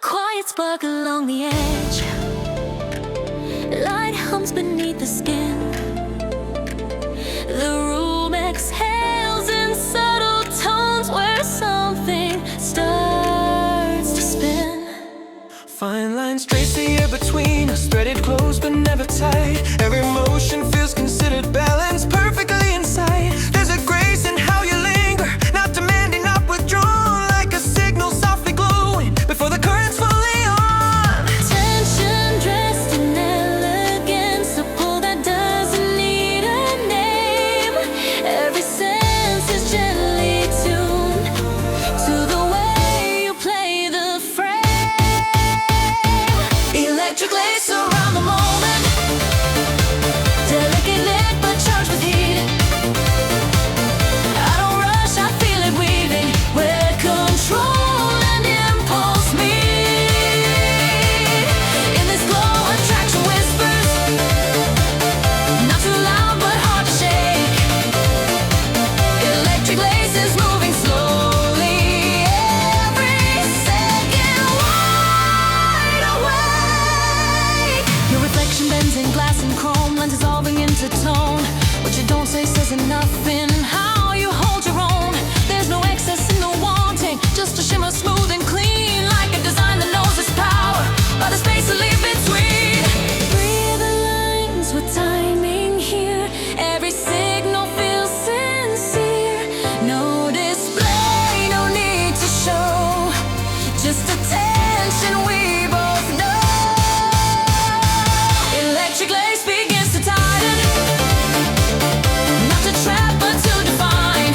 quiet spark along the edge. Light hums beneath the skin. The room exhales in subtle tones where something starts to spin. Fine lines trace the air between us, threaded close but never tight. Every motion feels considered, balanced perfectly in sight. There's a grace in how you linger, not demanding, not withdrawn, like a signal softly glowing before the current's fully on. Tension dressed in elegance, a pull that doesn't need a name. Every sense is gently tuned to the way you play the frame. Electric lace around the moment, delicate lit but charged with heat. I don't rush, I feel it weaving where control and impulse meet. In this glow, attraction whispers, not too loud but hard to shake. Electric lace is moving slowly, every second wide awake. Your reflection bends in glass and chrome, lens dissolving into tone. What you don't say says enough in how you hold your own. There's no excess and no wanting, just a shimmer smooth and clean, like a design that knows its power, but the space to leave between. Breathe the lines with timing here. Every signal feels sincere. No display, no need to show, just attention we both know. Electric lace begins to tighten, not to trap but to define.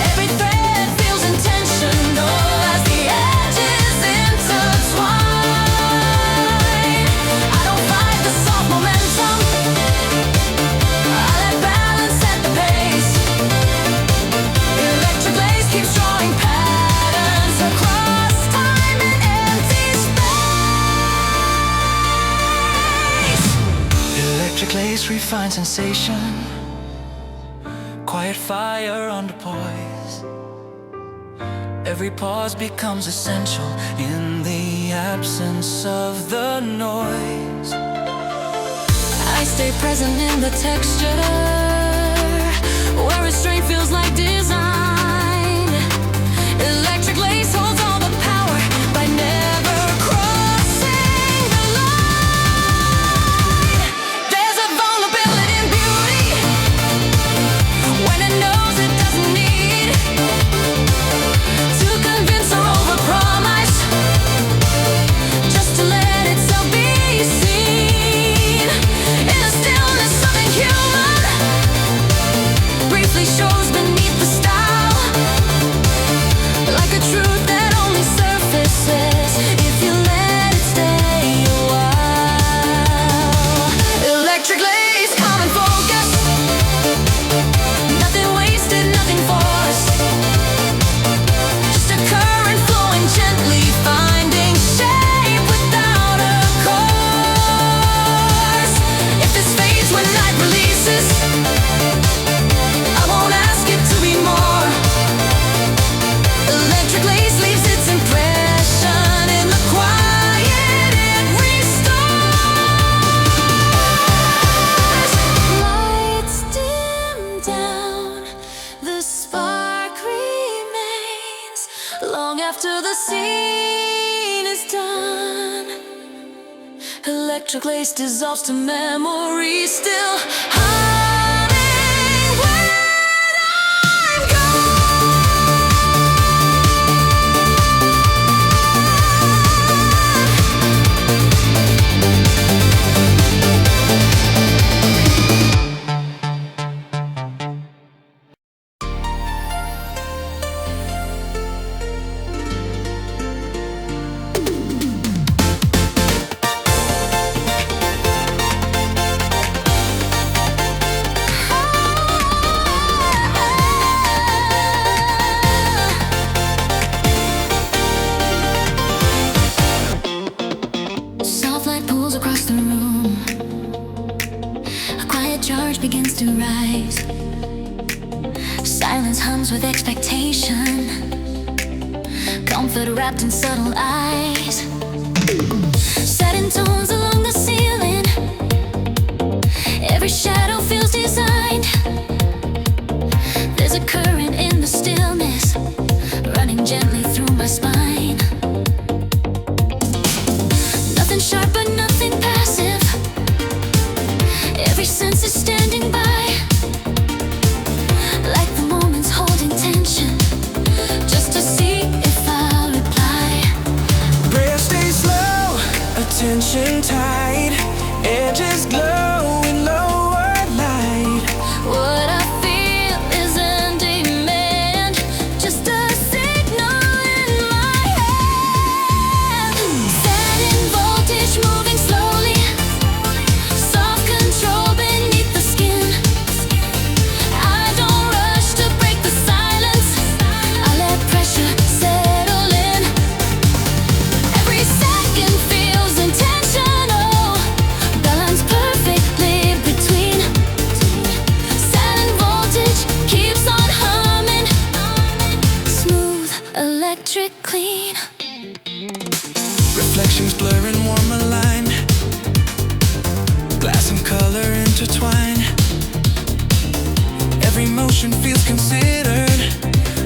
Every thread feels intentional as the edges intertwine. I don't fight the soft momentum, I let balance set the pace. Electric lace keeps drawing patterns across time and empty space. Electric lace refines sensation, quiet fire under poise. Every pause becomes essential in the absence of the noise. I stay present in the texture, where restraint feels like design. Electric lace holds all the power by never crossing the line. There's a vulnerability in beauty when it knows it doesn't need to convince or overpromise, just to let itself be seen. In the stillness, something human briefly shows beneath the style, like a truth that only surfaces if you let it stay a while. Electric lace, calm and focus, nothing wasted, nothing forced, just a current flowing gently, finding shape without a course. If this fades when night releases, I won't ask it to be more. Electric lace leaves its impression in the quiet it restores. Lights dim down, the spark remains long after the scene is done. Electric lace dissolves to memory, still humming when I'm gone. wrapped in subtle eyes. Satin tones along the ceiling. Every shadow feels designed. There's a current in the stillness, running gently through my spine. Nothing sharp but nothing passive. Every sense is standing by, like the moment's holding tension, just to see if I'll reply. Breath stays slow, attention tight, edges glow in lower light. What I feel isn't demand, just a signal in my head. Satin voltage moving slowly, soft control beneath the skin. I don't rush to break the silence, I let pressure settle in. Every second feels intentional, balanced perfectly between. Satin voltage keeps on humming, smooth, electric, clean. Reflections blur and warm align, glass and color intertwine. Every motion feels considered,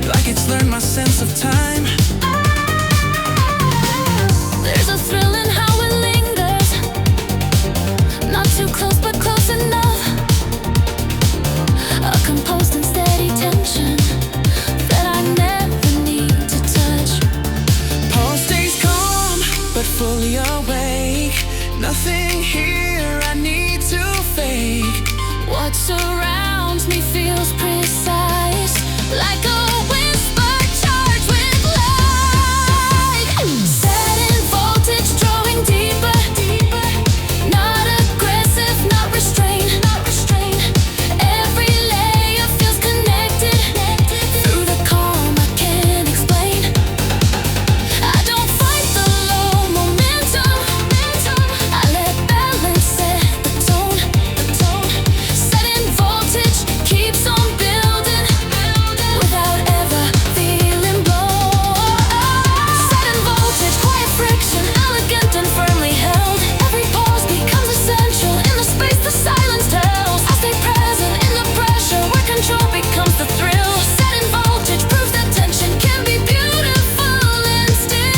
like it's learned my sense of time. There's a thrill in how it lingers, not too close but close enough. A composed and steady tension that I never need to touch. Pulse stays calm, but fully awake. Nothing here I need to fake. What surrounds me feels precise, like a whisper charged with light. Satin voltage drawing deeper, not aggressive, not restrained. Every layer feels connected, through the calm I can't explain. I don't fight the low momentum, I let balance set the tone. Satin voltage keeps on building, without ever feeling blown. Satin voltage, quiet friction, elegant and firmly held. Every pause becomes essential, in the space the silence tells. I stay present in the pressure, where control becomes the thrill. Satin voltage proves that tension can be beautiful and still.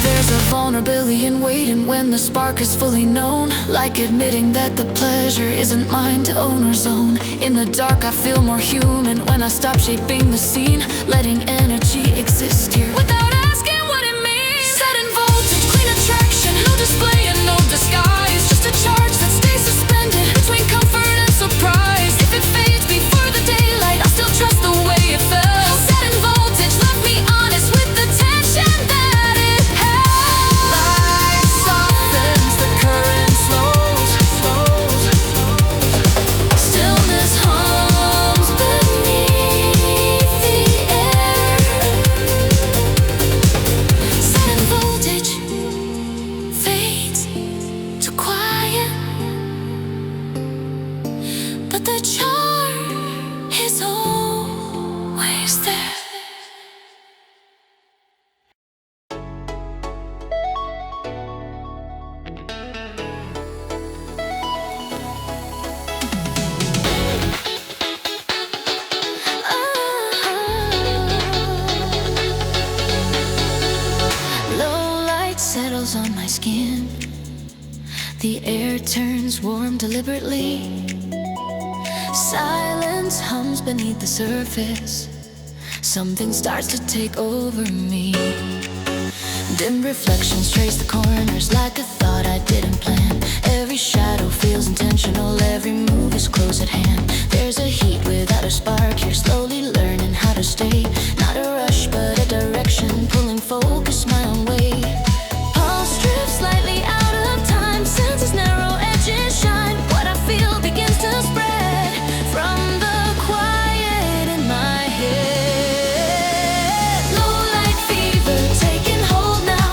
There's a vulnerability in waiting when the spark is fully known, like admitting that the pleasure isn't mine to own or zone. In the dark I feel more human when I stop shaping the scene, letting energy exist here without asking what it means. Satin voltage, clean attraction, no display and no disguise, just a charge that stays suspended between comfort and surprise. If it fades before the daylight, I still trust the way it felt. Satin voltage left me honest with the tension that it held. Light softens, the current slows. Stillness hums beneath the air. Satin voltage fades to quiet, but the charm is always there. Low light settles on my skin. The air turns warm deliberately. Silence hums beneath the surface. Something starts to take over me. Dim reflections trace the corners like a thought I didn't plan. Every shadow feels intentional, every move is close at hand. There's a heat without a spark, you're slowly learning how to stay. Not a rush but a direction, pulling focus my own way. Pulse drifts slightly out of time, senses narrow, edges shine. What I feel begins to spread from the quiet in my head. Low light fever taking hold now.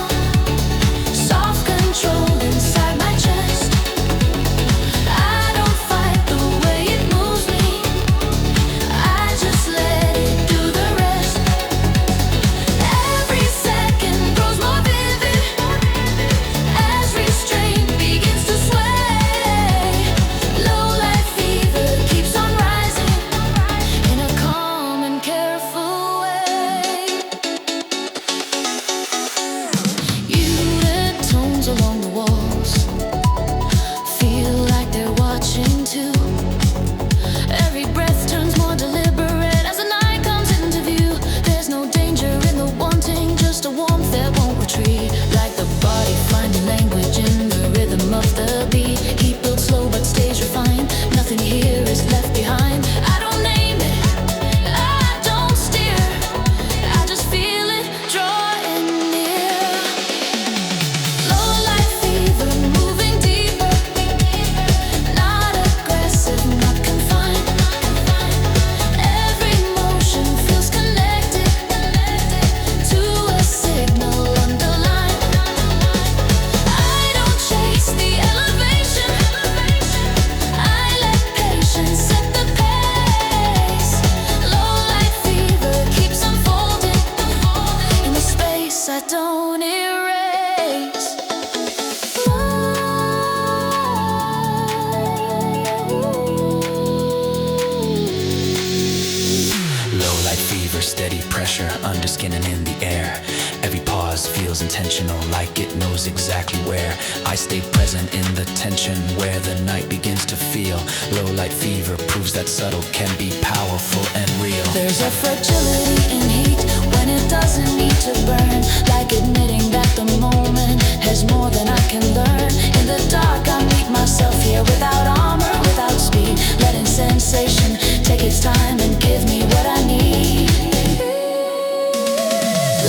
steady pressure under skin and in the air. Every pause feels intentional, like it knows exactly where. I stay present in the tension where the night begins to feel. Low light fever proves that subtle can be powerful and real. There's a fragility in heat when it doesn't need to burn, like admitting that the moment has more than I can learn. In the dark I meet myself here, without armor, without speed, letting sensation take its time and give me what I need.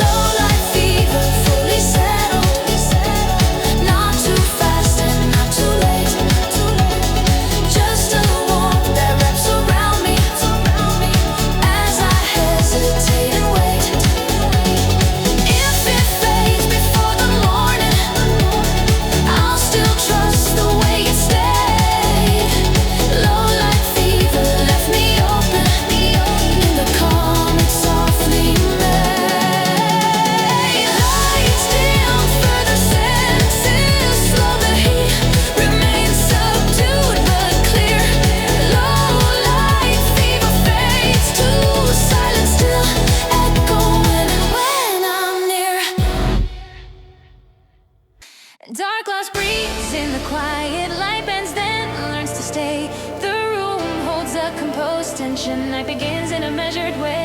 Low light fever, fully settled, not too fast and not too late. Just a warmth that wraps around me as I hesitate and wait. If it fades before the morning, I'll still trust the way it stayed. Low light fever left me open in the calm it softly made. Lights dim for the senses, slow the heat remains subdued but clear. Low light fever fades to silence, still echoing when I'm near. Dark lost breeze in the quiet light bends, then learns to stay. The room holds a composed tension. Night begins in a measured way.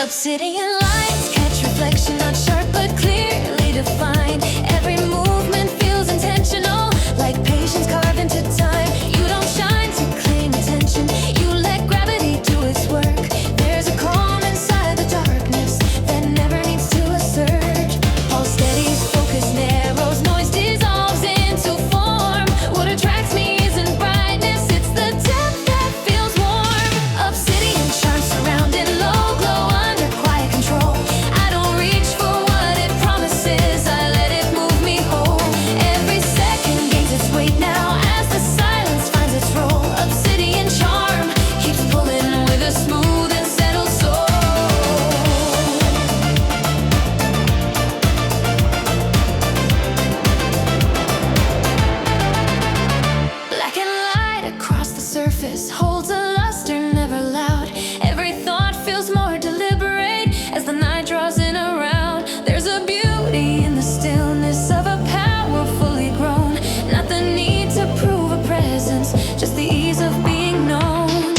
Obsidian lights catch reflection, not sharp but clearly defined. Every movement feels intentional, like patience carved into time. You don't shine to claim attention, you let gravity do its work. There's a calm inside the darkness that never needs to assert. All steady, focus narrows, noise dissolves into form. What attracts me isn't brightness, it's the depth that feels warm. Obsidian charm surrounding low glow under quiet control. I don't reach for what it promises, I let it move me whole. Every second gains its weight now as the silence finds its role. Obsidian charm keeps pulling with a smooth and settled soul. Black and light across the surface holds a luster never loud. Every thought feels more deliberate as the night draws in around. There's a beauty in the stillness of a power fully grown. Not the need to prove a presence, just the ease of being known.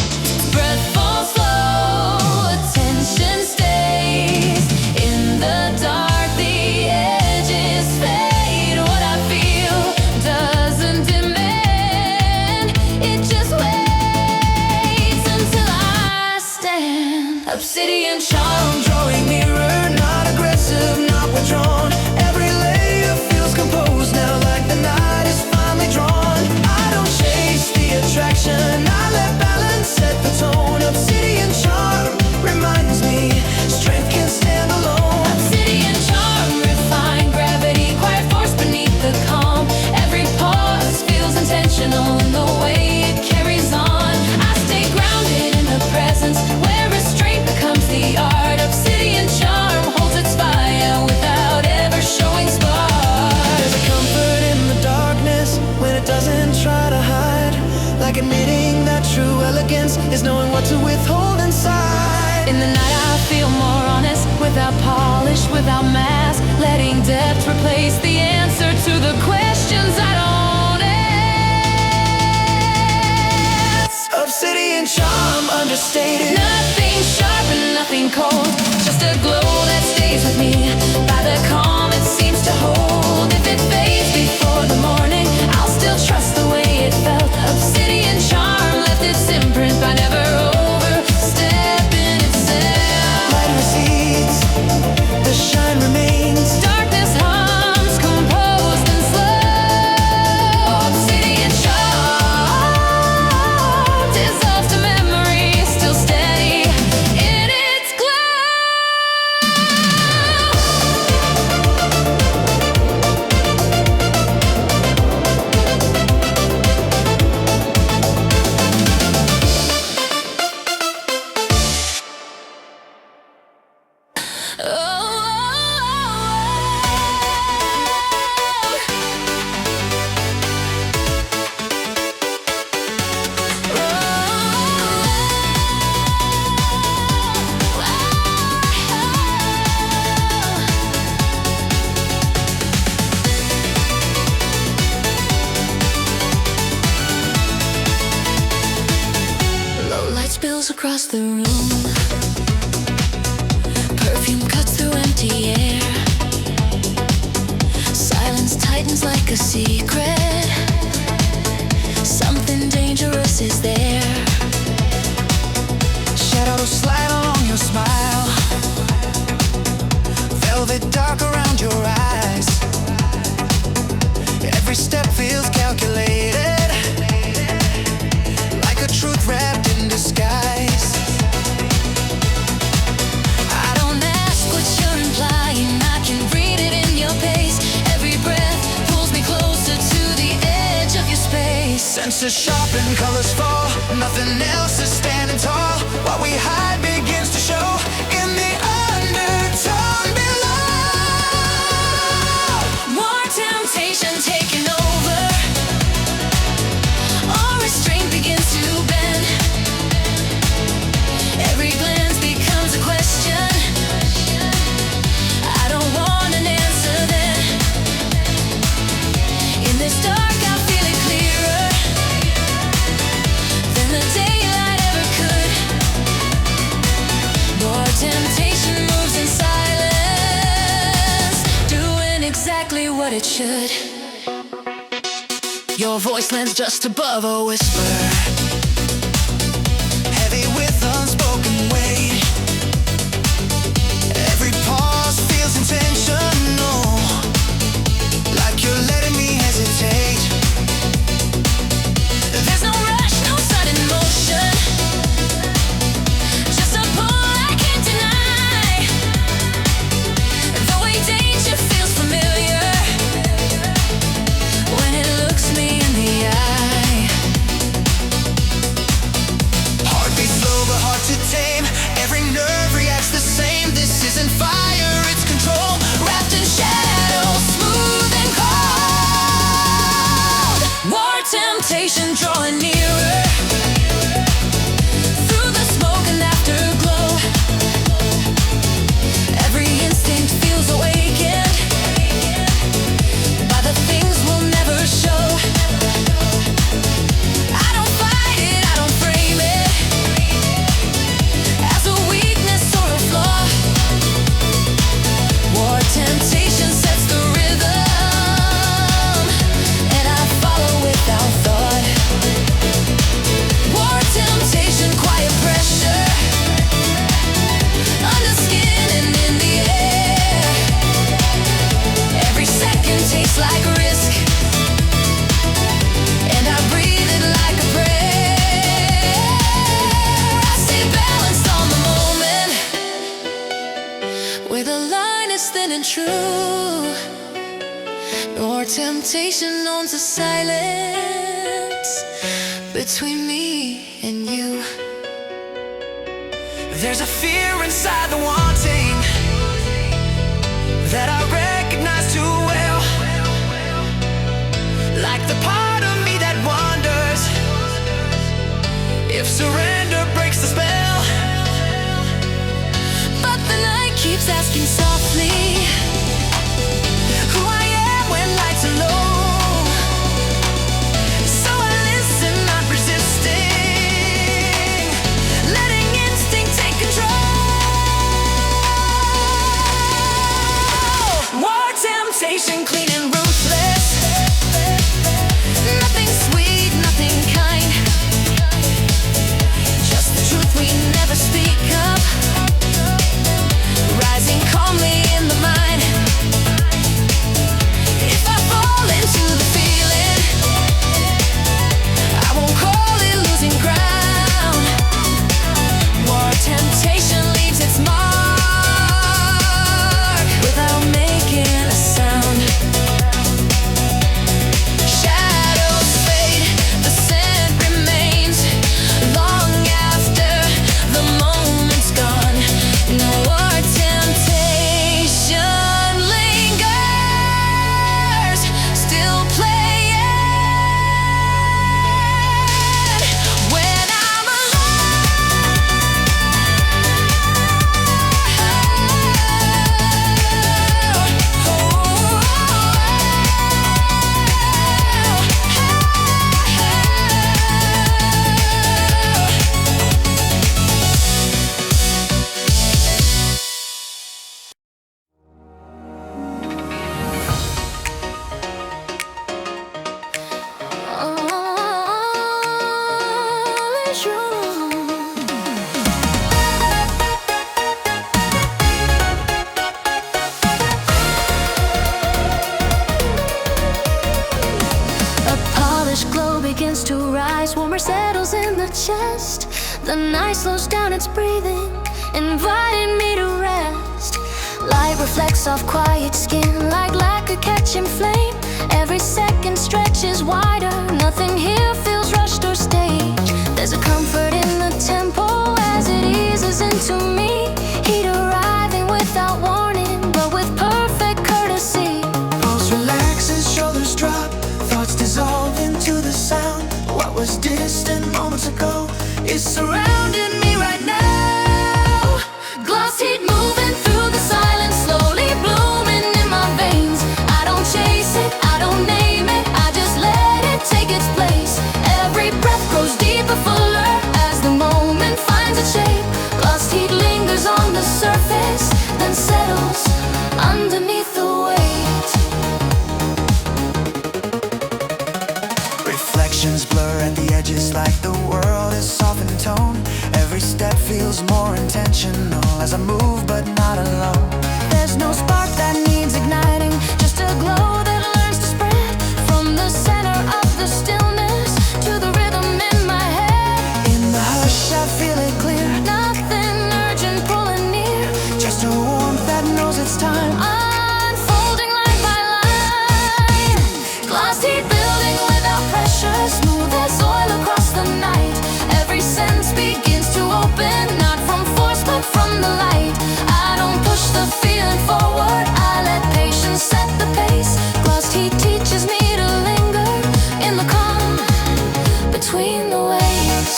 Breath falls slow, attention stays. In the dark, the edges fade. What I feel doesn't demand, it just waits until I stand. Obsidian charm, drawing mirror, not aggressive, not withdrawn. Every layer feels composed now, like the night is finally drawn. I don't chase the attraction, I let balance set the tone. Obsidian charm reminds me strength can stand alone. Obsidian charm, refined gravity, quiet force beneath the calm. Every pause feels intentional in the way it carries on. I stay grounded in the presence where restraint becomes the art. Obsidian charm holds its fire without ever showing sparks. There's a comfort in the darkness when it doesn't try to hide, like admitting that true elegance is knowing what to withhold inside. In the night I feel more honest, without polish, without mask, letting depth replace the answer to the questions I don't ask. Obsidian charm understated, nothing sharp and nothing cold, just a glow that stays with me by the calm it seems to hold. If it fades before the morning, I'll still trust the way it felt. Obsidian charm left its imprint by never overstepping itself. Light recedes, the shine remains. Darkness hums, composed and slow. Obsidian charm dissolves to memory, still steady Spills across the room. Perfume cuts through empty air. Silence tightens like a secret. Something dangerous is there. Shadows slide along your smile. Velvet dark around your eyes. Every step feels calculated, like a truth wrapped in disguise. I don't ask what you're implying, I can read it in your pace. Every breath pulls me closer to the edge of your space. Senses sharpen, colors fall. Nothing else is standing tall. What we hide begins to show in the undertone below. More temptation taking over. All restraint begins to bend. Every glance becomes a question. I don't want an answer then. In this dark I feel it clearer than the daylight ever could. More temptation moves in silence, doing exactly what it should. Your voice lands just above a whisper, Heavy with unspoken weight. Every pause feels intentional, like you're letting me hesitate. there's no rush, no sudden motion, just a pull I can't deny. The way danger feels familiar when it looks me in the eye. Heartbeat slow but hard to tame. Every nerve reacts the same. This isn't fire, it's control. Wrapped in shadows, smooth and cold. More temptation drawing nearer through the smoke and afterglow. Every instinct feels awakened by the things we'll never show. I don't fight it, I don't frame it as a weakness or a flaw. More temptation sets the rhythm, and I follow without thought. More temptation, quiet pressure, under skin and in the air. Every second tastes like risk, and I breathe it like a prayer. I stay balanced on the moment, where the line is thin and true. Your temptation owns the silence between me and you. There's a fear inside the wanting that I recognize too well, like the part of me that wonders if surrender breaks the spell. But the night keeps asking softly who I am when lights are low. So I listen, not resisting, letting instinct take control. More temptation, clean and ruthless. Nothing sweet, nothing kind, just the truth we never speak of, rising calmly in the mind. If I fall into the feeling, I won't call it losing ground. More temptation leaves its mark without making a sound. to rise, warmer settles in the chest. The night slows down its breathing, inviting me to rest. Light reflects off quiet skin like lacquer catching flame. Every second stretches wider, nothing here feels rushed or staged. There's a comfort in the tempo as it eases into me. Heat arriving without warning, but with perfect courtesy. Pulse relaxes, shoulders drop, thoughts dissolve into the sound. What was distant moments ago is surrounding me right now. Gloss heat moving through the silence, slowly blooming in my veins. I don't chase it, I don't name it, I just let it take its place. Every breath grows deeper, fuller as the moment finds its shape. Lost heat lingers on the surface, then settles underneath the weight. Reflections blur at the edges like the world is softened tone. Every step feels more intentional as I move but not alone. There's no spark that needs igniting, just a glow that learns to spread. From the center of the stillness to the rhythm in my head. In the hush I feel it clear, Nothing urgent pulling near, just a warmth that knows it's time. unfolding line by line. Glass heat building without pressure, smooth as oil across the night. Every sense begins to open, not from force but from the light. I don't push the feeling forward, I let patience set the pace. Glass heat teaches me to linger in the calm between the waves.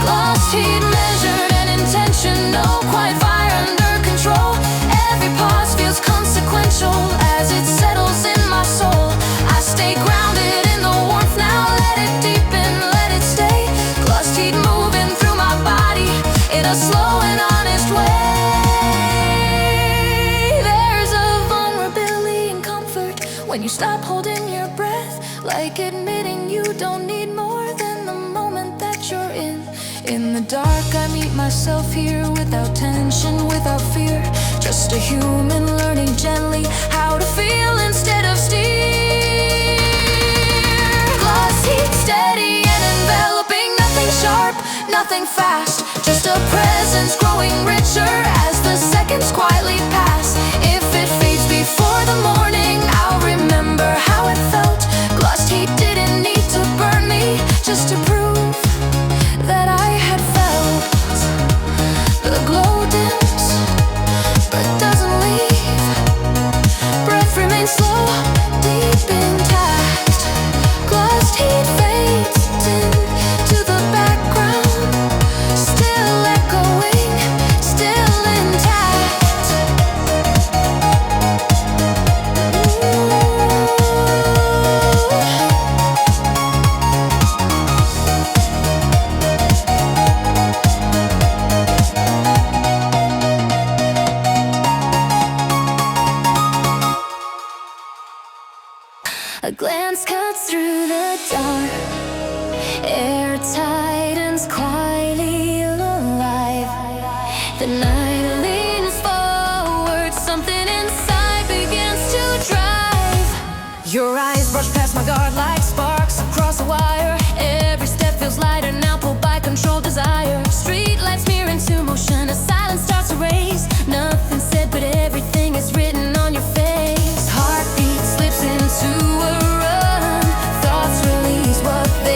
Gloss heat measured and intentional, quiet fire under control. Every pause feels consequential as it settles in my soul. I stay grounded in the warmth now, let it deepen, let it stay. Gloss heat moving through my body in a slow and honest way. There's a vulnerability and comfort when you stop holding your breath, like admitting you don't need more than the moment that you're in. In the dark I meet myself here without tension, without fear. Just a human learning gently how to feel instead of steer. Gloss heat steady and enveloping, nothing sharp, nothing fast. Just a presence growing richer as the seconds quietly pass. If it fades before the morning, I'll remember how it felt. Gloss heat didn't need to burn me just to prove that I had felt. The glow dims but doesn't leave. Breath remains slow, deep intact. Gloss heat fades into the background, still echoing, still intact. A glance cuts through the dark, air tightens quietly alive. The night leans forward, something inside begins to drive. Your eyes brush past my guard like sparks across a wire. Every step feels lighter now, pulled by controlled desire. Street lights mirror into motion as silence starts to race. Nothing said but everything is written on your face. Heartbeat slips into a run, thoughts release what they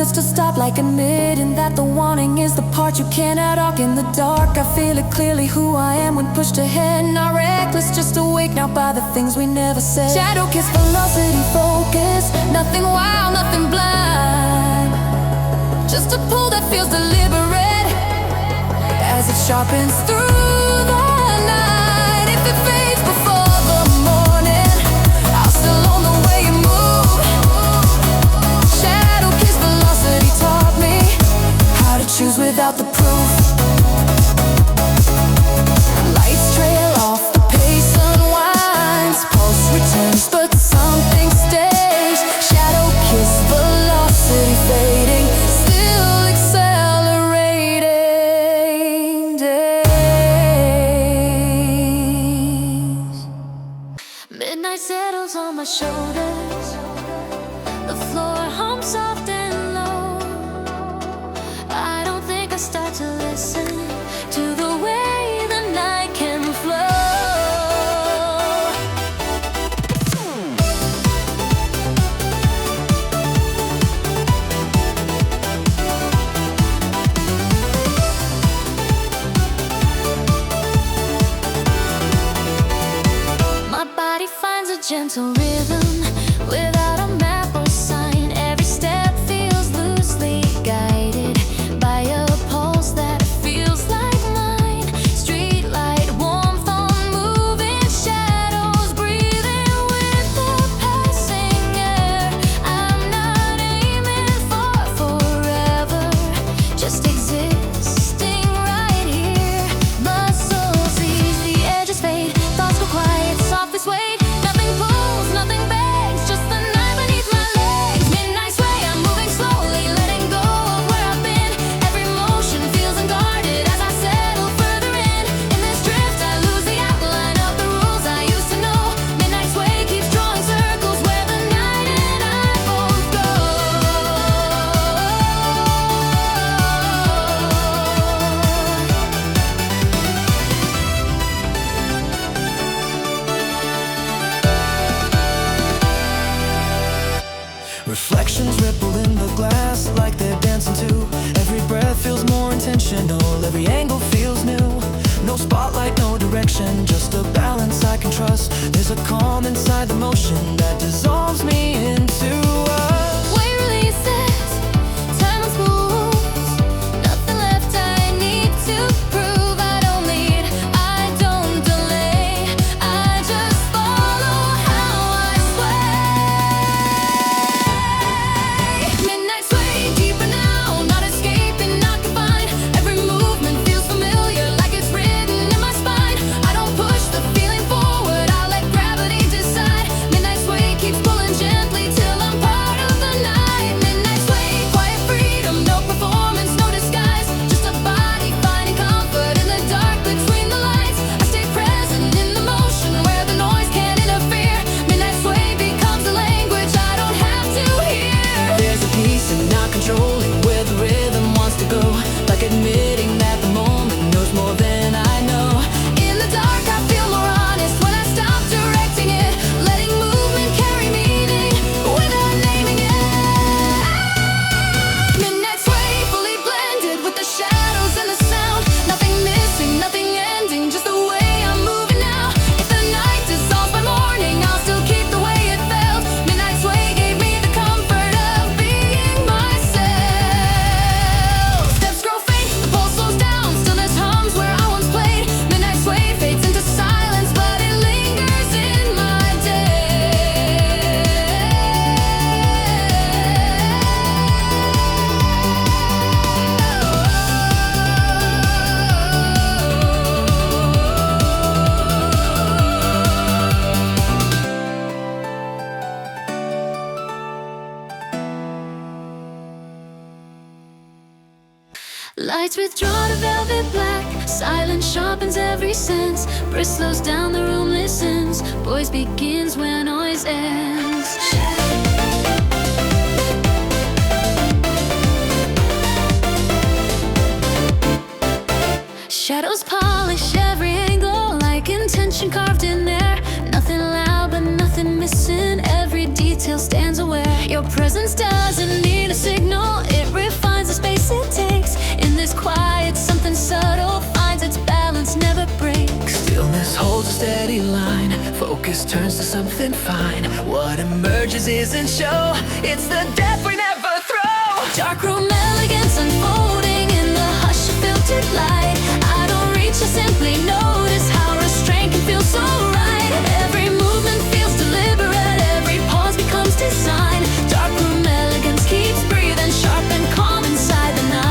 words to stop, like admitting that the wanting is the part you cannot arc. In the dark I feel it clearly who I am when pushed ahead, not reckless, just awake now by the things we never said. Shadowkiss velocity focus, nothing wild, nothing blind, just a pull that feels deliberate as it sharpens through the night. If it fades before the morning, I'll still own the way you move. Shadowkiss velocity taught me how to choose without the proof. Lights trail off, the pace unwinds, pulse returns, but something stays. Shadowkiss velocity fading, still accelerating days. Midnight settles on my shoulders, the floor hums soft and low. I don't think I start to listen to the way the night can flow. My body finds a gentle rhythm without a map or sign. Every step feels loosely guided by a pulse that feels like mine. Streetlight warmth on moving shadows, breathing with the passing air. I'm not aiming for forever, just existing right here. Muscles ease, the edges fade, thoughts go quiet, softly swayed. Nothing pulls, nothing begs, just the night beneath my legs. Midnight sway, I'm moving slowly, letting go of where I've been. Every motion feels unguarded as I settle further in. In this drift, I lose the outline of the rules I used to know. Midnight sway keeps drawing circles where the night and I both go. Reflections ripple in the glass like they're dancing too. Every breath feels more intentional, every angle feels new. No spotlight, no direction, just a balance I can trust. There's a calm inside the motion that dissolves me into us. Weight releases, time moves, nothing left I need to prove. I don't lead, I don't delay, I just follow how I sway. Midnight sway, deeper now, not escaping, not confined. Every movement feels familiar, like it's written in my spine. I don't push the feeling forward, I let gravity decide. Midnight sway keeps pulling gently till I'm part of the night. Midnight sway, quiet freedom, no performance, no disguise, just a body finding comfort in the dark between the lights. I stay present in the motion where the noise can't interfere. Midnight sway becomes a language I don't have to hear. There's a peace in not controlling where the rhythm wants to go, like admitting that the moment knows more than I know. In the dark I feel more honest when I stop directing it, letting movement carry meaning without naming it. Midnight sway, fully blended with the shadows and the sound. Nothing missing, nothing ending, just the way I'm moving now. If the night dissolves by morning, I'll still keep the way it felt. Midnight sway gave me the comfort of being myself. Steps grow faint, the pulse slows down, stillness hums where I once played. Midnight sway fades into silence, but it lingers in my Lights withdraw to velvet black, silence sharpens every sense. Breath slows down, the room listens. Voice begins where noise ends. Shadows polish every angle like intention carved in there. Nothing loud but nothing missing, every detail stands aware. Your presence doesn't need a signal, it isn't show, it's the depth we never throw. Darkroom elegance unfolding in the hush of filtered light. I don't reach, I simply notice how restraint can feel so right. Every movement feels deliberate, every pause becomes design. Darkroom elegance keeps breathing sharp and calm inside the night.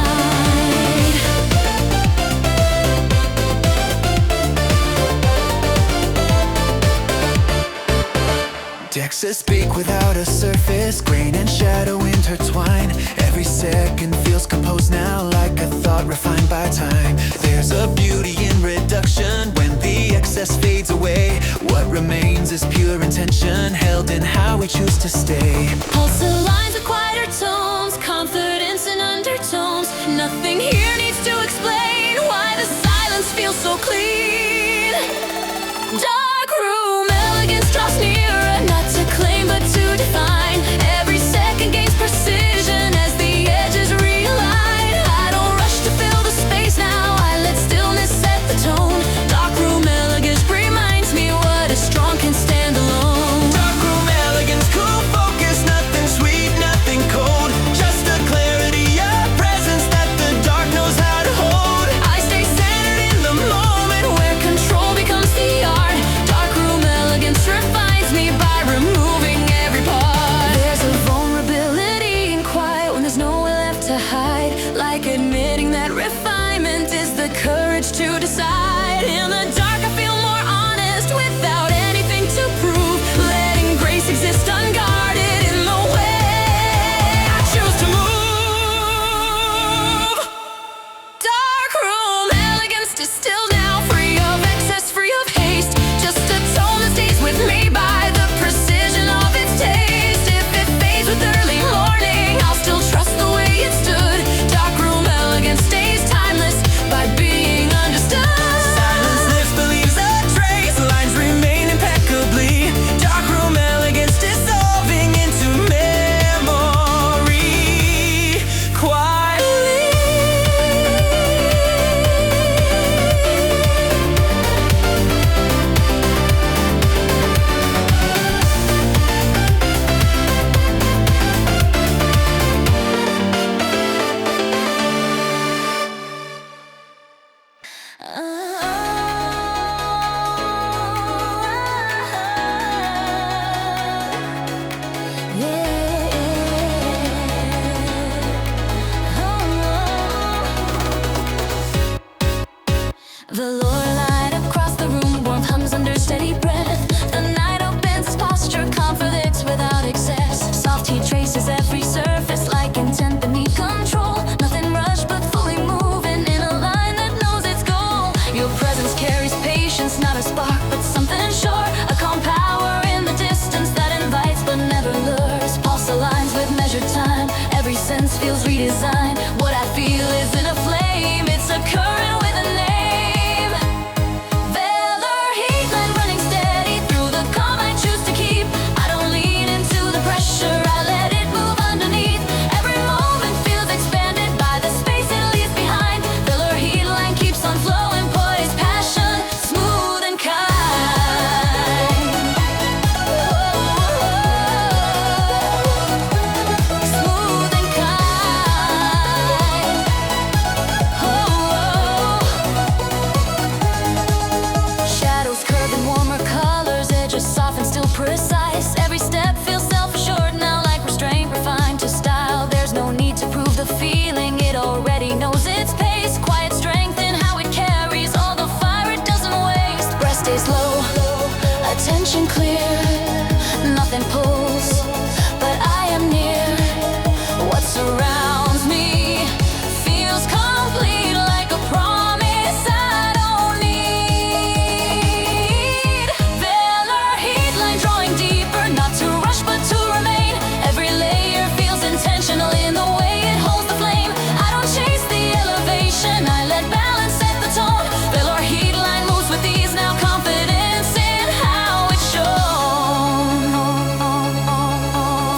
Decks that speak without a surface, grain and shadow intertwine. Every second feels composed now, like a thought refined by time. There's a beauty in reduction when the excess fades away. What remains is pure intention, held in how we choose to stay. Pulse aligns with quieter tones, confidence in undertones. Nothing here needs to explain why the silence feels so clean. Darkroom elegance draws nearer, not to claim but to define. Every second gains precision as the edges realign. I don't rush to fill the space now, I let stillness set the tone. Darkroom elegance reminds me what is strong can stand alone. Darkroom elegance, cool focus, nothing sweet, nothing cold. Just a clarity of presence that the dark knows how to hold. I stay centered in the moment where control becomes the art. Darkroom elegance refines me by removing every part. There's a vulnerability in quiet when there's nowhere left to hide. Like admitting that refinement is the courage to decide. In the dark I feel more honest without anything to prove. Letting grace exist unguarded in the way I choose to move. Darkroom elegance distilled now, free of excess, free of haste. Just a tone that stays with me by the precision of its taste. If it fades with early morning, I'll still trust the way it stood. Darkroom elegance stays timeless by being understood. Silence lifts, believes a trace, lines remain impeccably. Darkroom elegance dissolving into memory quietly. Velour light across the room, warmth hums under steady breath. The night opens its posture, confidence without excess. Soft heat traces every surface like intent beneath control. Nothing rushed but fully moving in a line that knows its goal. Your presence carries patience, not a spark but something sure. A calm power in the distance that invites but never lures. Pulse aligns with measured time, every sense feels redesigned. What I feel isn't a flame, it's a current with a name. Velour Heatline running steady through the calm I choose to keep. I don't lean into the pressure, I let it move underneath. Every moment feels expanded by the space it leaves behind. Velour Heatline keeps on flowing, poised, passion, smooth and kind. Smooth and kind. Shadows curve in warmer colors, edges soft and still precise. Every step feels self-assured now, like restraint refined to style. There's no need to prove the feeling, it already knows its pace. Quiet strength in how it carries all the fire it doesn't waste. Breast stays low, attention clear, nothing pulls, but I am near. What surrounds me feels complete, like a promise I don't need. Velour Heatline drawing deeper, not to rush but to remain. Every layer feels intentional in the way it holds the flame. I don't chase the elevation, I let balance set the tone. Velour Heatline moves with ease now, confidence in how it's shown.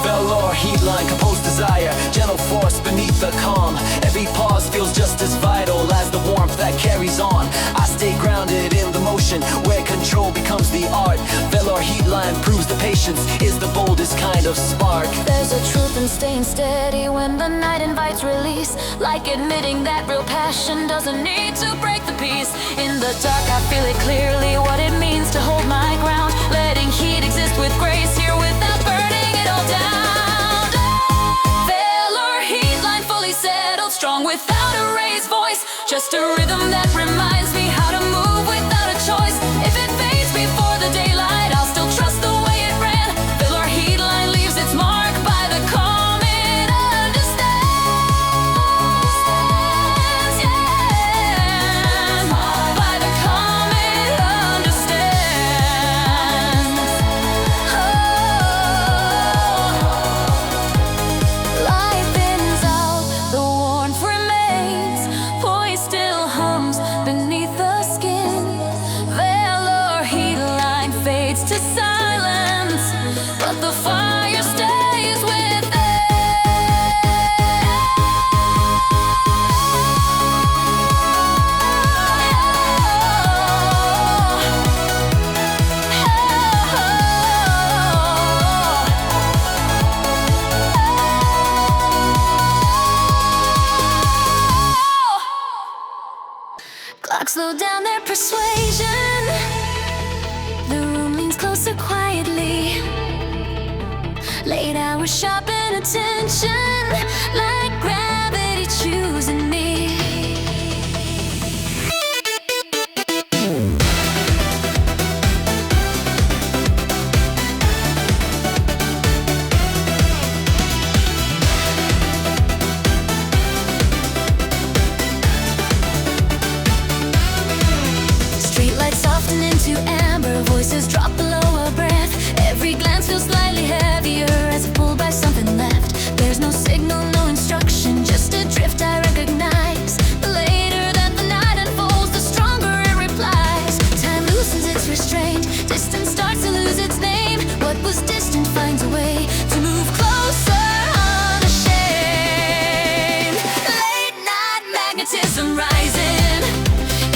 Velour Heatline, composed desire, gentle force beneath the calm. Every pause feels just as vital as the warmth that carries on. I stay grounded in the motion where control becomes the art. Velour Heatline proves the patience patience is the boldest kind of spark. There's a truth in staying steady when the night invites release, like admitting that real passion doesn't need to break the peace. In the dark I feel it clearly what it means to hold my ground, letting heat exist with grace here without burning it all down. Velour Heatline fully settled, strong without a raised voice, just a rhythm that reminds me how to move without a choice. If it fades before the daylight, I'll still trust the way it ran. Velour Heatline leaves its mark by the calm it understands, yeah. By the calm it understands. Oh, light thins out, the warmth remains, voice still hums beneath the skin. Velour Heatline fades to silence, but the fire stays within. Clocks slow down their persuasion, the room leans closer quietly. Late hours sharpen attention, like gravity choosing me. Streetlights soften into amber, voices drop below a breath. Every glance feels slightly heavier as if pulled by something left. There's no signal, no instruction, just a drift I recognize. The later that the night unfolds, the stronger it replies. Time loosens its restraint, distance starts to lose its name. What was distant finds a way to move closer unashamed. Late night magnetism rising,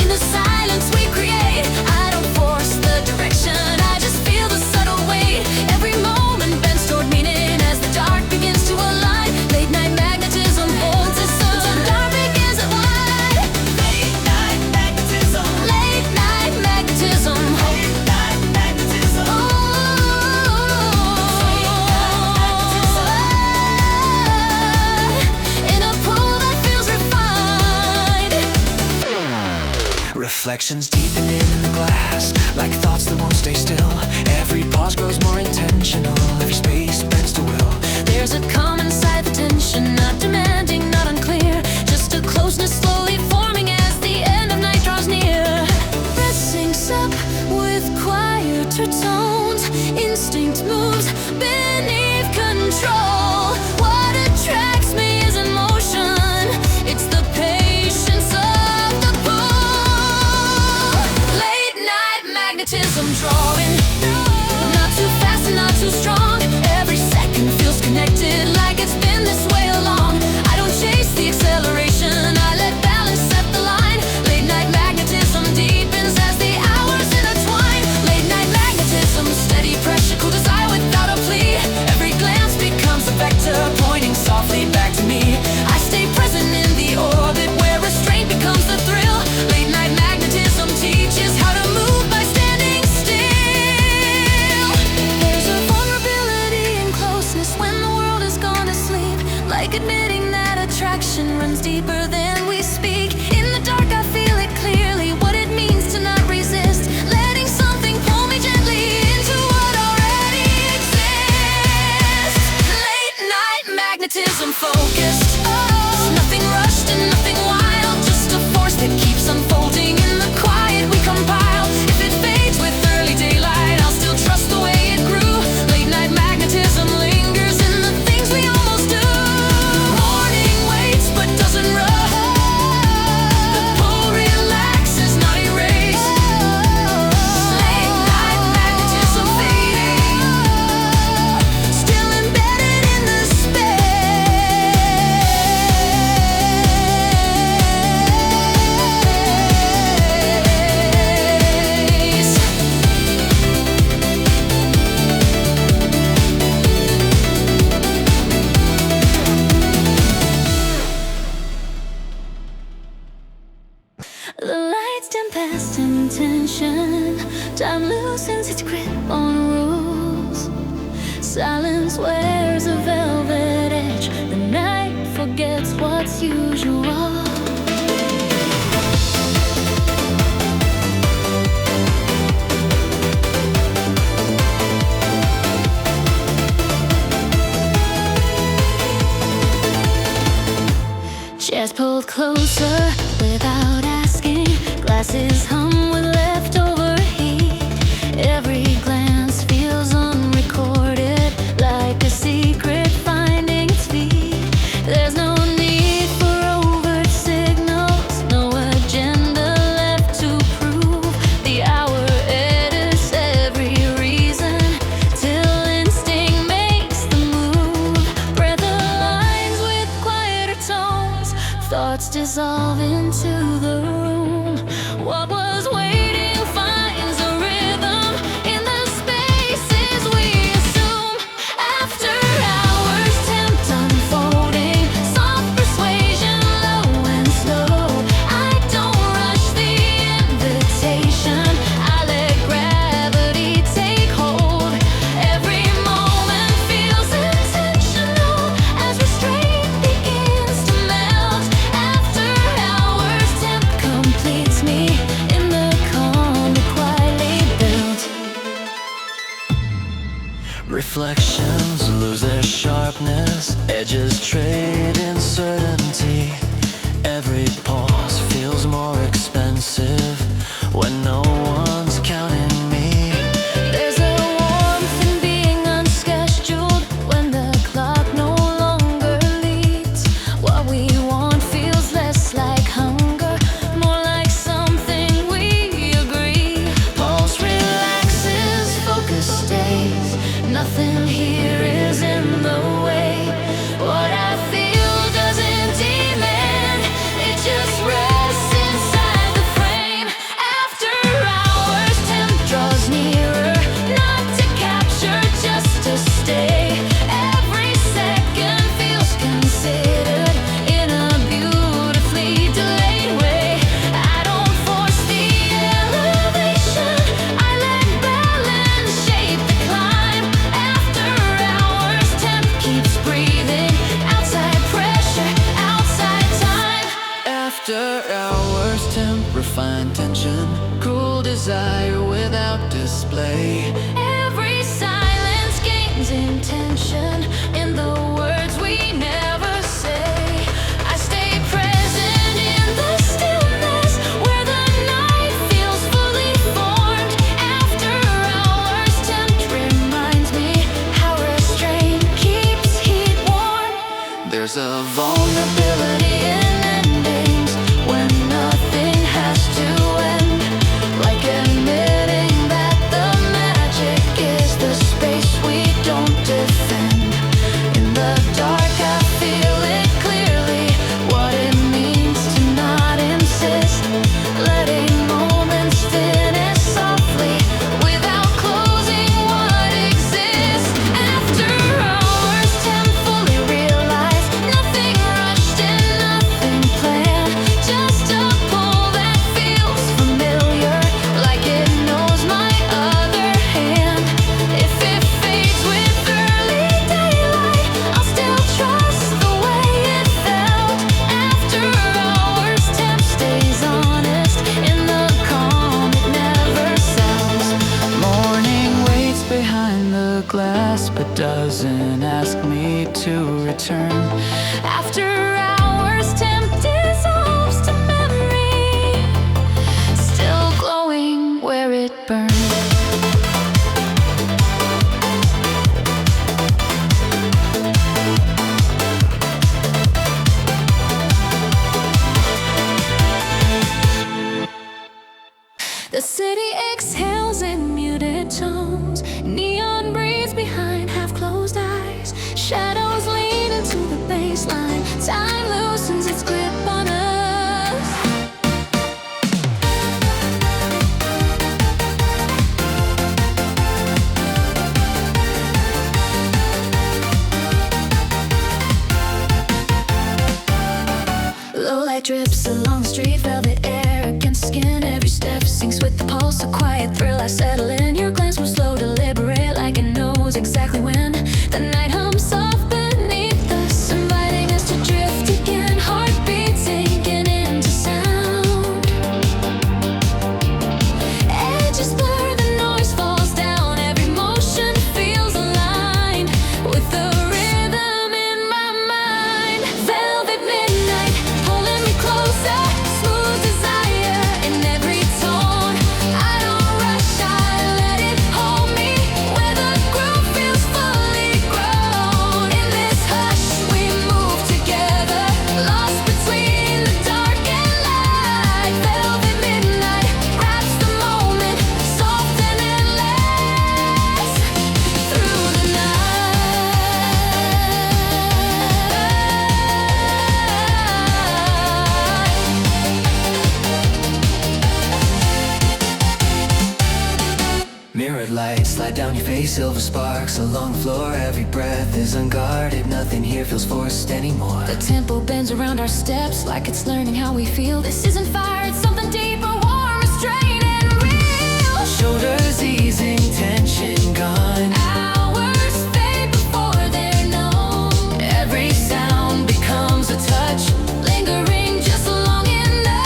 in the silence we create. I don't force the direction, I just feel the subtle weight. Every moment bends toward meaning as the dark begins to align. Late night magnetism holds us so the dark begins at wide. Late night magnetism. Late night magnetism. Late night magnetism. In a pool that feels refined. Reflections deepening in the glass, like thoughts that won't stay still. Every pause grows more intentional, every space bends to will. There's a calm inside the tension, not demanding, not unclear. Just a closeness slowly forming as the end of night draws near. Breath syncs up with quieter tones. Instinct moves beneath control. What attracts me isn't motion, it's the patience of the pull. Late night magnetism drawing, not too fast and not too strong. Every second feels connected, like it's been this way along. I don't chase the acceleration, I let balance set the line. Late night magnetism deepens as the hours intertwine. Late night magnetism, steady pressure, cool desire without a plea. Every glance becomes a vector pointing softly back to me. I stay present in the orbit where restraint becomes the thrill. Late night magnetism teaches how to move by standing still. There's a vulnerability in closeness when the world has gone to sleep, like admitting that attraction runs deeper than we speak. In the dark I feel it clearly, what it means to not resist, letting something pull me gently into what already exists. Late night magnetism focused, nothing rushed and nothing wild, just a force that keeps unfolding in the quiet we compile. If it fades with early daylight, I'll still trust the way it grew. Late night magnetism lingers in the things we almost do. Morning waits but doesn't rush, best intention. Time loosens its grip on rules. Silence wears a velvet edge. The night forgets what's usual. Chairs pulled closer without asking. Glasses hum with leftover heat. Every glance feels unrecorded, like a secret finding its feet. There's no need for overt signals, no agenda left to prove. The hour edits every reason till instinct makes the move. Breath aligns with quieter tones, thoughts dissolve into the room. What was waiting finds a rhythm in the spaces we assume. After hours tempt unfolding, soft persuasion low and slow. I don't rush the invitation, I let gravity take hold. Every moment feels intentional as restraint begins to melt. After hours tempt completes me in the calm it quietly built. Reflections lose their sharpness, edges trade in certainty. Every pause feels more expensive when no one's counting me. There's a warmth in being unscheduled when the clock no longer leads. What we want feels less like hunger, more like something we agree. Pulse relaxes, focus stays. Nothing here is in the way. What I feel doesn't demand, it just rests inside the frame. After hours tempt draws nearer, not to capture, just to stay. Every second feels considered in a beautifully delayed way. I don't force the elevation, I let balance shape the climb. After hours tempt keeps breathing, outside pressure, outside time. After hours temp refine tension, cool desire without display. Every silence gains intention in the words we never say. I stay present in the stillness where the night feels fully formed. After hours tempt reminds me how restraint keeps heat warm. There's a Vulnerability in endings when nothing has to end. Like admitting that the magic is the space we don't defend. In the dark I feel it clearly, what it means to not insist. Letting moments finish softly without closing what exists. After hours tempt fully realize, nothing rushed and nothing planned. Just a pull that feels familiar, like it knows my other hand. If it fades with early daylight, I'll still trust the way it felt. After hours tempt stays honest in the calm it never sells. morning waits behind the glass but doesn't ask me to return. After hours tempt dissolves to memory, still glowing where it burned. The city exhales in muted tones. Neon breathes behind half-closed eyes. Shadows lean into the baseline. Time loosens its grip on us. Low light drips along the street, velvet air against skin. Every step syncs with the pulse, a quiet thrill. I settle in, your glance moves slow, deliberate, like it knows exactly when. The night hums soft beneath us, inviting us to drift again. Heartbeat sinking into sound. Edges blur, the noise falls down. Every motion feels aligned with the rhythm in my mind. Velvet midnight, pulling me closer. Smooth desire in every tone. I don't rush, I let it hold me where the groove feels fully grown. In this hush, we move together, lost between the dark and light. Velvet midnight wraps the moment, soft and endless through the night. Mirrored light, slide down your face, silver sparks along the floor. Every breath is unguarded, nothing here feels forced anymore. The tempo bends around our steps like it's learning how we feel. This isn't fire, it's something deeper, warm, restrained and real. Shoulders easing, tension gone. Hours fade before they're known. Every sound becomes a touch, lingering just long enough.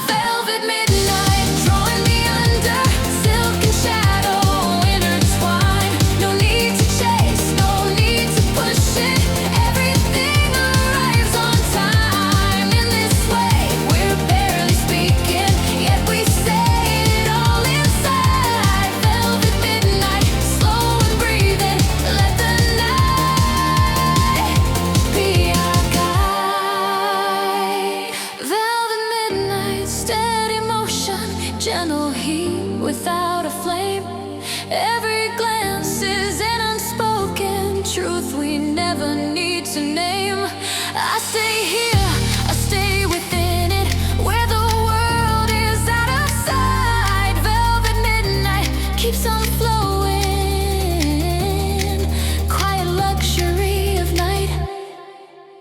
Velvet midnight, drawing me under, silk and shadow intertwine. No need to chase, no need to push it. Everything arrives on time. In this way, we're barely speaking, yet we say it all inside. Velvet midnight, slow and breathing. Let the night be our guide. Velvet midnight, steady motion, gentle heat without a flame. Every glance is an unspoken truth we never need to name. I stay here, I stay within it, where the world is out of sight. Velvet midnight keeps on flowing, quiet luxury of night.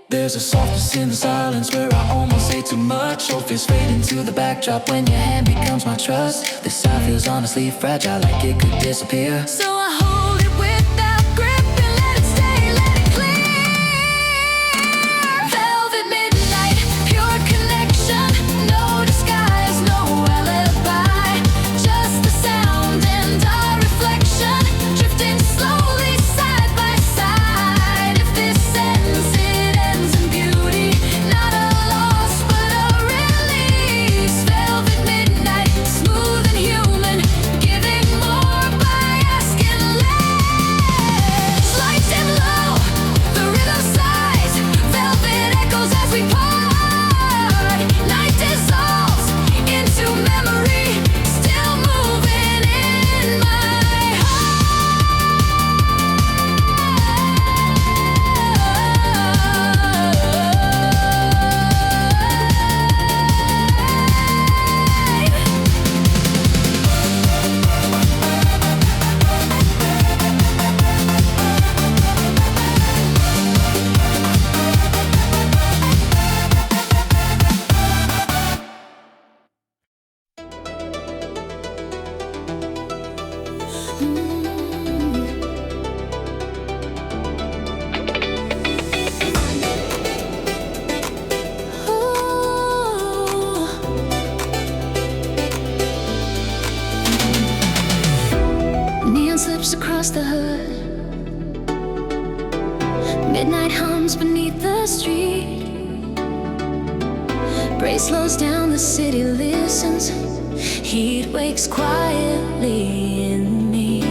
There's a softness in the silence where I almost say too much. Whole feels fade into the backdrop when your hand becomes my trust. This side feels honestly fragile, like it could disappear. So I hold it without grip and let it stay, let it clear. Velvet midnight, pure connection, no disguise, no alibi. Just the sound and our reflection, drifting slowly side by side. If this ends, it ends in beauty, not a loss but a release. Velvet midnight, smooth and human, giving more by asking less. Light and low, the rhythm sighs, velvet echoes as we part. Night dissolves into memory, still moving in my neon slips across the hood. Midnight hums beneath the street. Brace slows down, the city listens. Heat wakes quietly in me.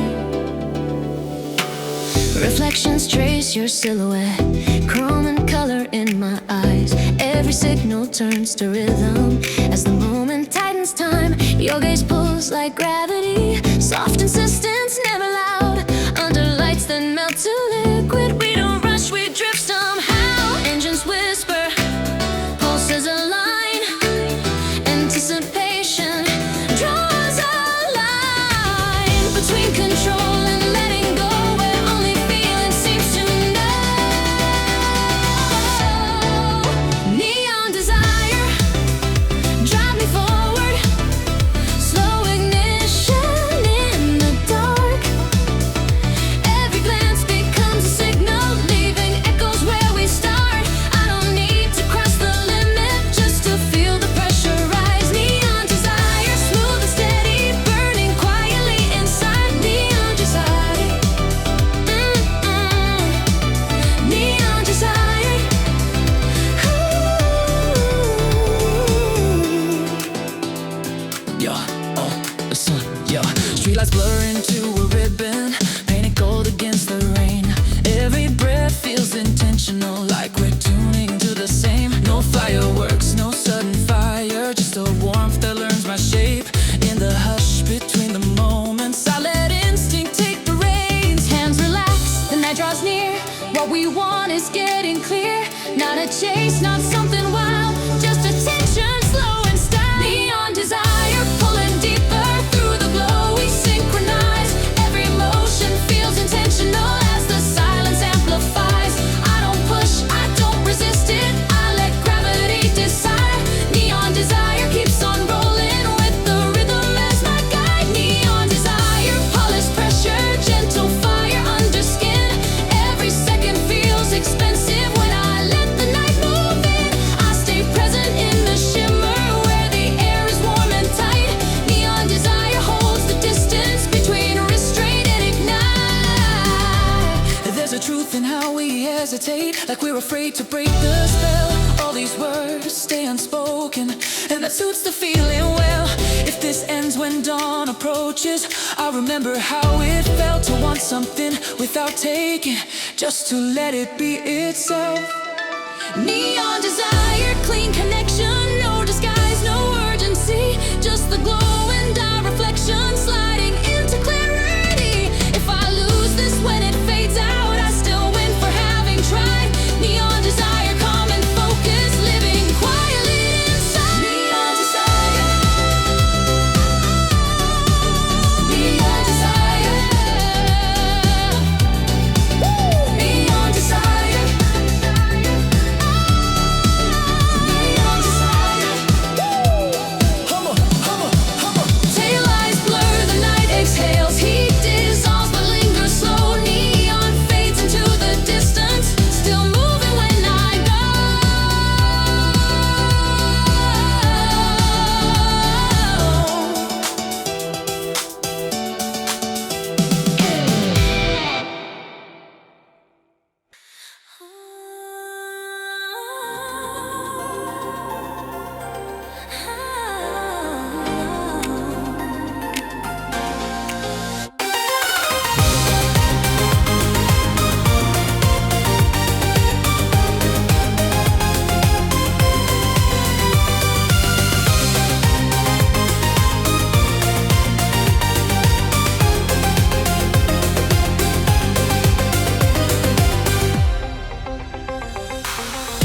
Reflections trace your silhouette, chrome and color in my eyes. Every signal turns to rhythm as the moment tightens time. Your gaze pulls like gravity, soft insistence, never loud. Under lights that melt to liquid, we don't rush, we drift somehow. Engines whisper, pulses align. Anticipation draws a line between control and letting go, where only feeling seems to know. Neon desire, drive me fireworks, no sudden fire, just a warmth that learns my shape. In the hush between the moments, I let instinct take the reins. Hands relax, the night draws near. What we want is getting clear. Not a chase, not something wild, just attention, slow and style. Neon desire, pulling deeper through the glow. We synchronize, every motion feels intentional as the silence amplifies. I don't push, I don't resist it, I let gravity decide. Neon desire keeps on rolling with the rhythm as my guide. Neon desire, polished pressure, gentle fire under skin. Every second feels expensive when I let the night move in. I stay present in the shimmer where the air is warm and tight. Neon desire holds the distance between restraint and ignite. There's a truth in how we hesitate, like we're afraid to break the spell. All these words stay unspoken, and that suits the feeling well. If this ends when dawn approaches, I remember how it felt to want something without taking, just to let it be itself. Neon desire, clean connection, no disguise, no urgency, just the glow and our reflection sliding into clarity. If I lose this when it fades out, I still win for having tried. Neon desire, calm and focus, living quietly inside. Neon desire, neon desire, neon desire, neon desire. Taillights blur, the night exhales, heat dissolves but lingers slow. Neon fades into the distance, still moving when I go.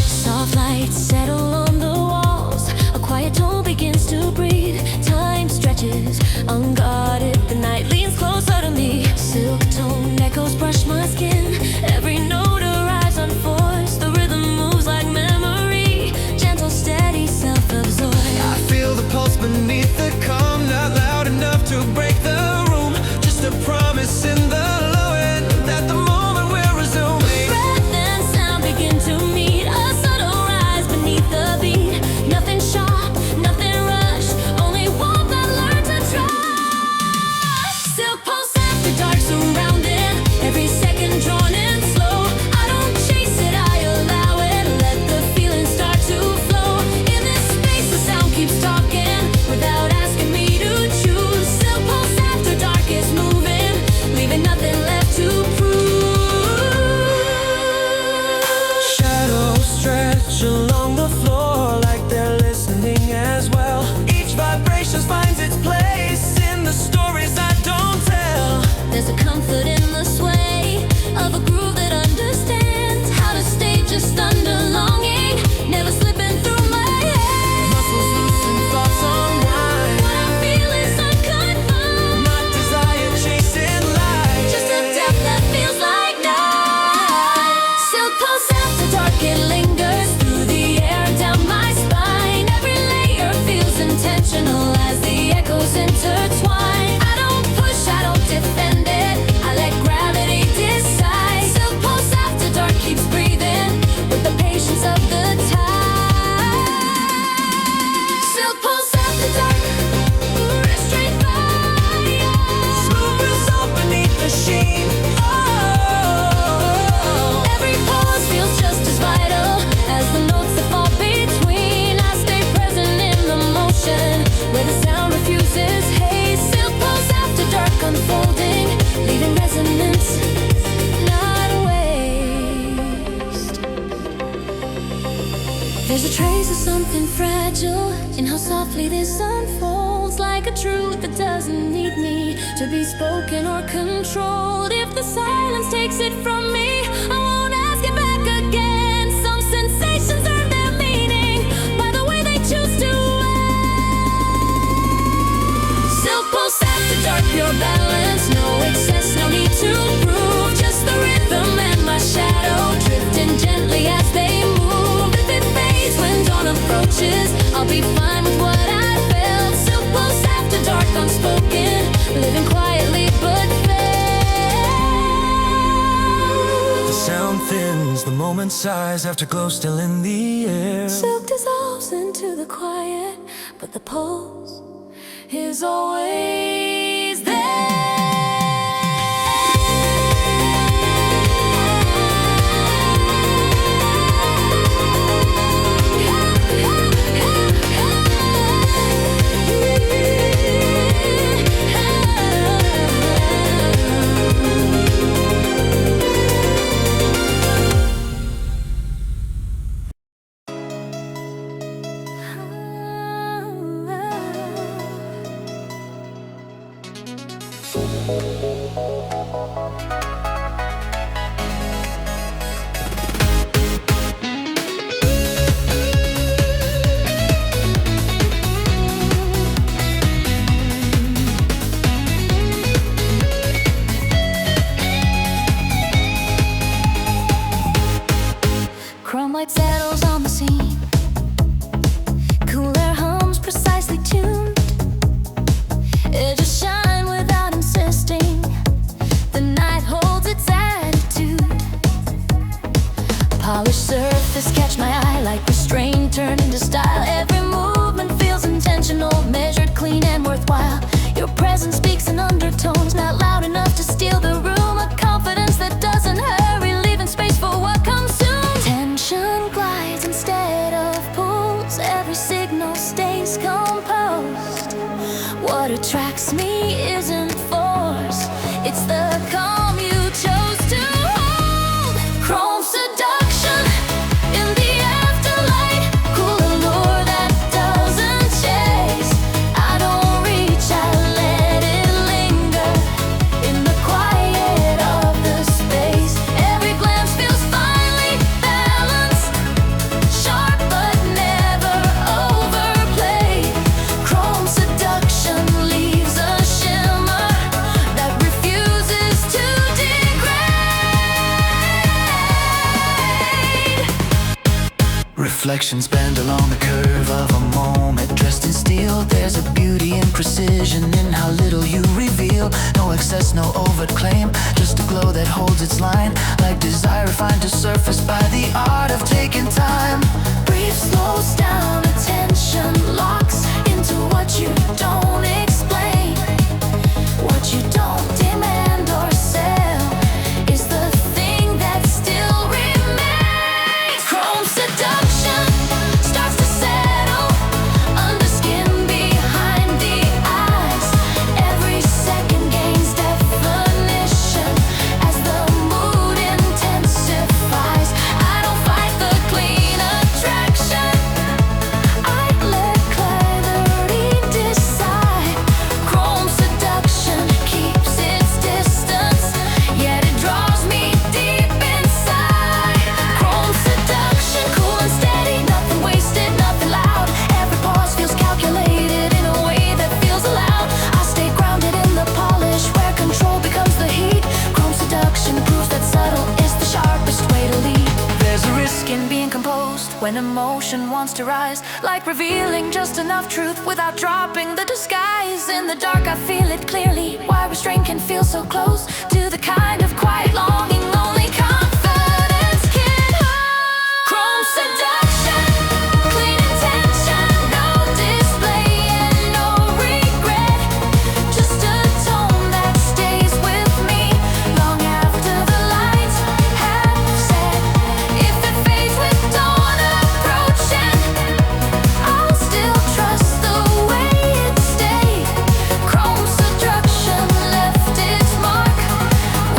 Soft lights settle on the walls. A quiet tone begins to breathe. Time stretches, unguarded. The night leans closer to me. Silk tone echoes brush my skin. Every note arrives unforced. The rhythm moves like memory. Gentle, steady, self-absorbed. I feel the pulse beneath the calm, not loud enough to break the room. Just a promise in the low end that the moment we're resuming. Breath and sound begin to meet. A subtle rise beneath the trace of something fragile in how softly this unfolds, like a truth that doesn't need me to be spoken or controlled. If the silence takes it from me, I won't ask it back again. Some sensations earn their meaning by the way they choose to end. Silk pulse after dark, pure balance, no excess, no need to prove. Just the rhythm and my shadow drifting gently as they move. If it fades when dawn approaches, I'll be fine with what I felt. Silk pulse after dark, unspoken, living quietly but felt. The sound thins, the moment sighs, afterglow still in the air. Silk dissolves into the quiet, but the pulse is always there. Chrome light settles on the scene. Cool air hums precisely tuned. Edges shine without insisting. The night holds its attitude. Polished surface catch my eye like restraint turned into style. Every movement feels intentional, measured, clean and worthwhile. Your presence speaks in undertones, not loud enough to steal the room. A confidence that doesn't hurry, leaving space for what comes soon. Tension glides instead of pulls. Every signal stays composed. What attracts me isn't force, it's the calm you chose to hold. Chrome seduction in the afterlight, cool allure that doesn't chase. I don't reach, I let it linger in the quiet of the space. Every glance feels finely balanced, sharp but never overplayed. Chrome seduction leaves a shimmer that refuses to degrade. Reflections bend along the curve of a moment. Dressed in steel, there's a beauty and precision in how little you reveal. No excess, no overt claim, just a glow that holds its line. Like desire refined to surface by the art of taking time. Breathe slows down, attention locks into what you don't explain. What you don't demand or sell is the thing that still remains. Chrome seduction starts to settle under skin behind the eyes. Every second gains definition as the mood intensifies. I don't fight the clean attraction, I let clarity decide. Chrome seduction keeps its distance, yet it draws me deep inside. Chrome seduction, cool and steady, nothing wasted, nothing loud. Every pause feels calculated in a way that feels allowed. I stay grounded in the polish where control becomes the heat. Chrome seduction proves that subtle is the sharpest way to lead. There's a risk in being composed when emotion wants to rise, like revealing just enough truth without dropping the disguise. In the dark I feel it clearly, why restraint can feel so close to the kind of quiet longing only confidence can hold. Chrome seduction, clean intention, no display and no regret. Just a tone that stays with me long after the lights have set. If it fades with dawn approaching, I'll still trust the way it stayed. Chrome seduction left its mark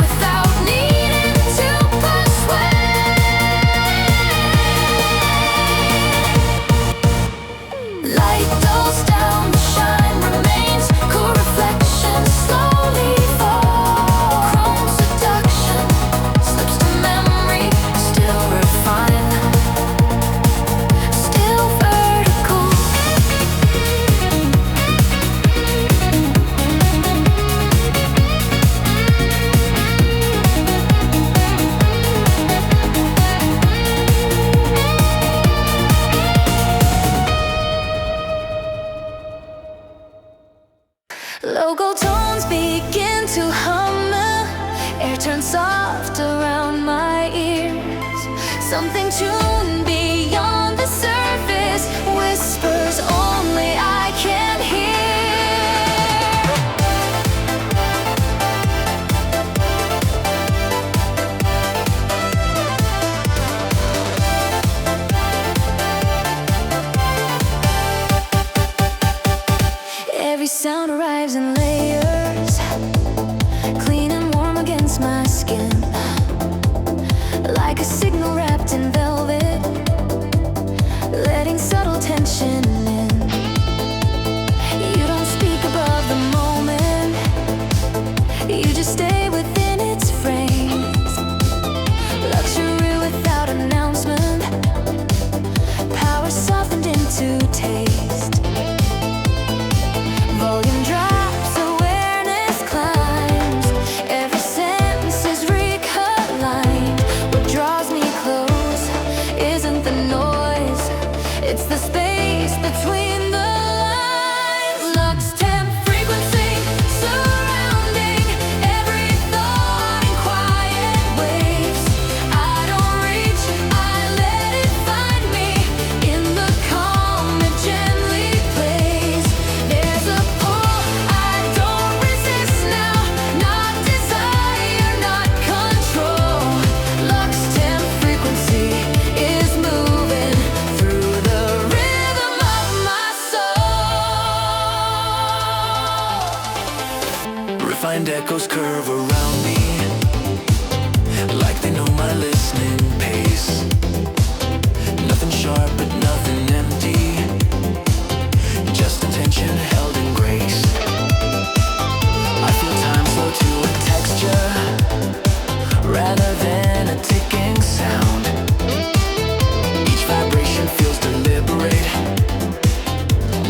without needing So gold tones begin to hum. Air turns soft around my ears. Something tuned beyond the surface, whispers only I can hear. Every sound arrives in layers, clean and warm against my skin, like a signal wrapped in velvet, letting subtle tension in. You don't speak above the moment, you just stay within its frames. Luxury without announcement, power softened into taste. Volume drops, awareness climbs. Every sense is recaligned. What draws me close isn't the noise, it's the space between the lines. Luxe temp frequency surrounding every thought in quiet waves. I don't reach, I let it find me. In the calm it gently plays. There's a pull I don't resist now, not desire, not control. Luxe temp frequency is moving through the rhythm of my soul. Refined echoes curve around me, like they know my listening pace. Nothing sharp but nothing empty, just attention held in grace. I feel time slow to a texture, rather than a ticking sound. Each vibration feels deliberate,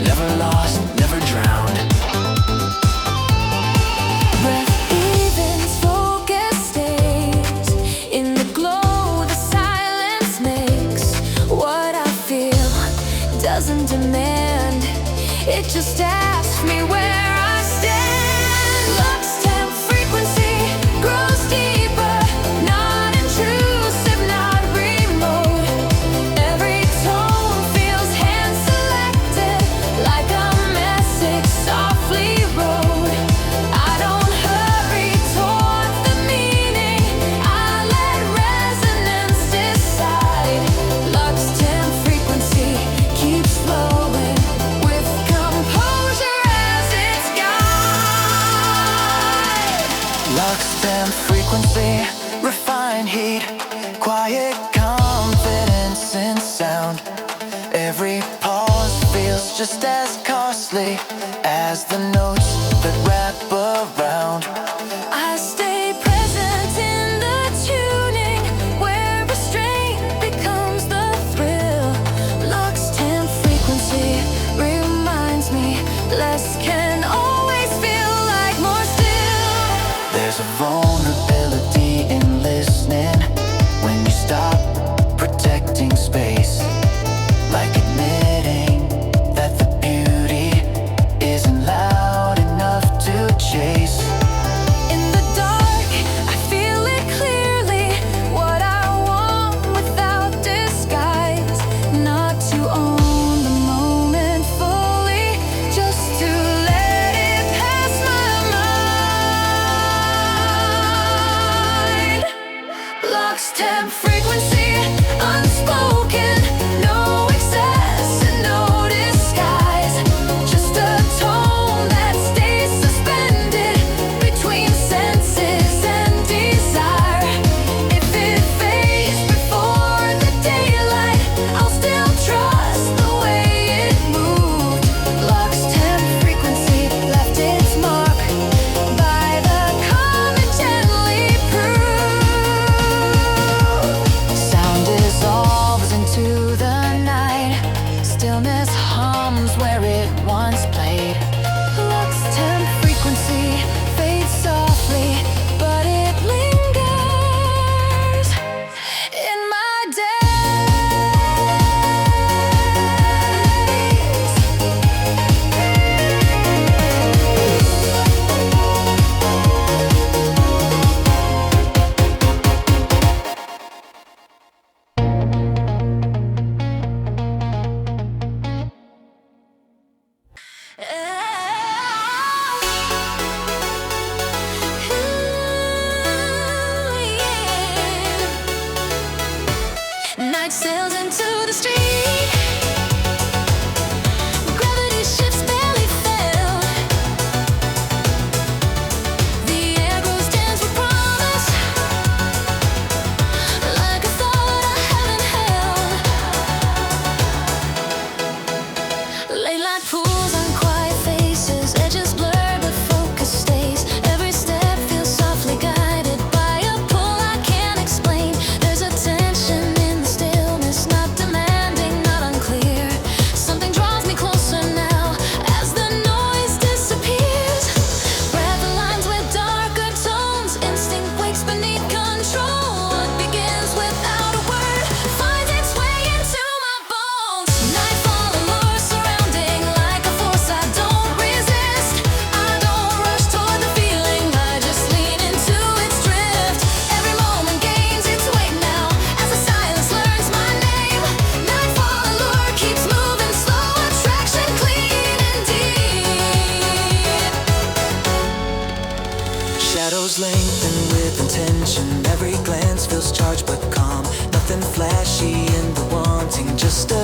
never lost, never drowned. Breath evens, focus stays. In the glow the silence makes. What I feel doesn't demand, it just asks me where I stand. Luxe temp frequency grows deeper, not intrusive, not remote. Every tone feels hand selected, like a message softly wrote. I don't hurry toward the meaning, I let resonance decide. Luxe temp frequency keeps flowing with composure as its guide. Luxe temp frequency, refined heat, quiet confidence in sound. Every pause feels just as costly as the notes that wrap around. I stay present in the tuning, where restraint becomes the thrill. Luxe temp frequency reminds me less can always feel like more still. There's a vulnerability in listening when you stop protecting space, like admitting that the beauty isn't loud enough.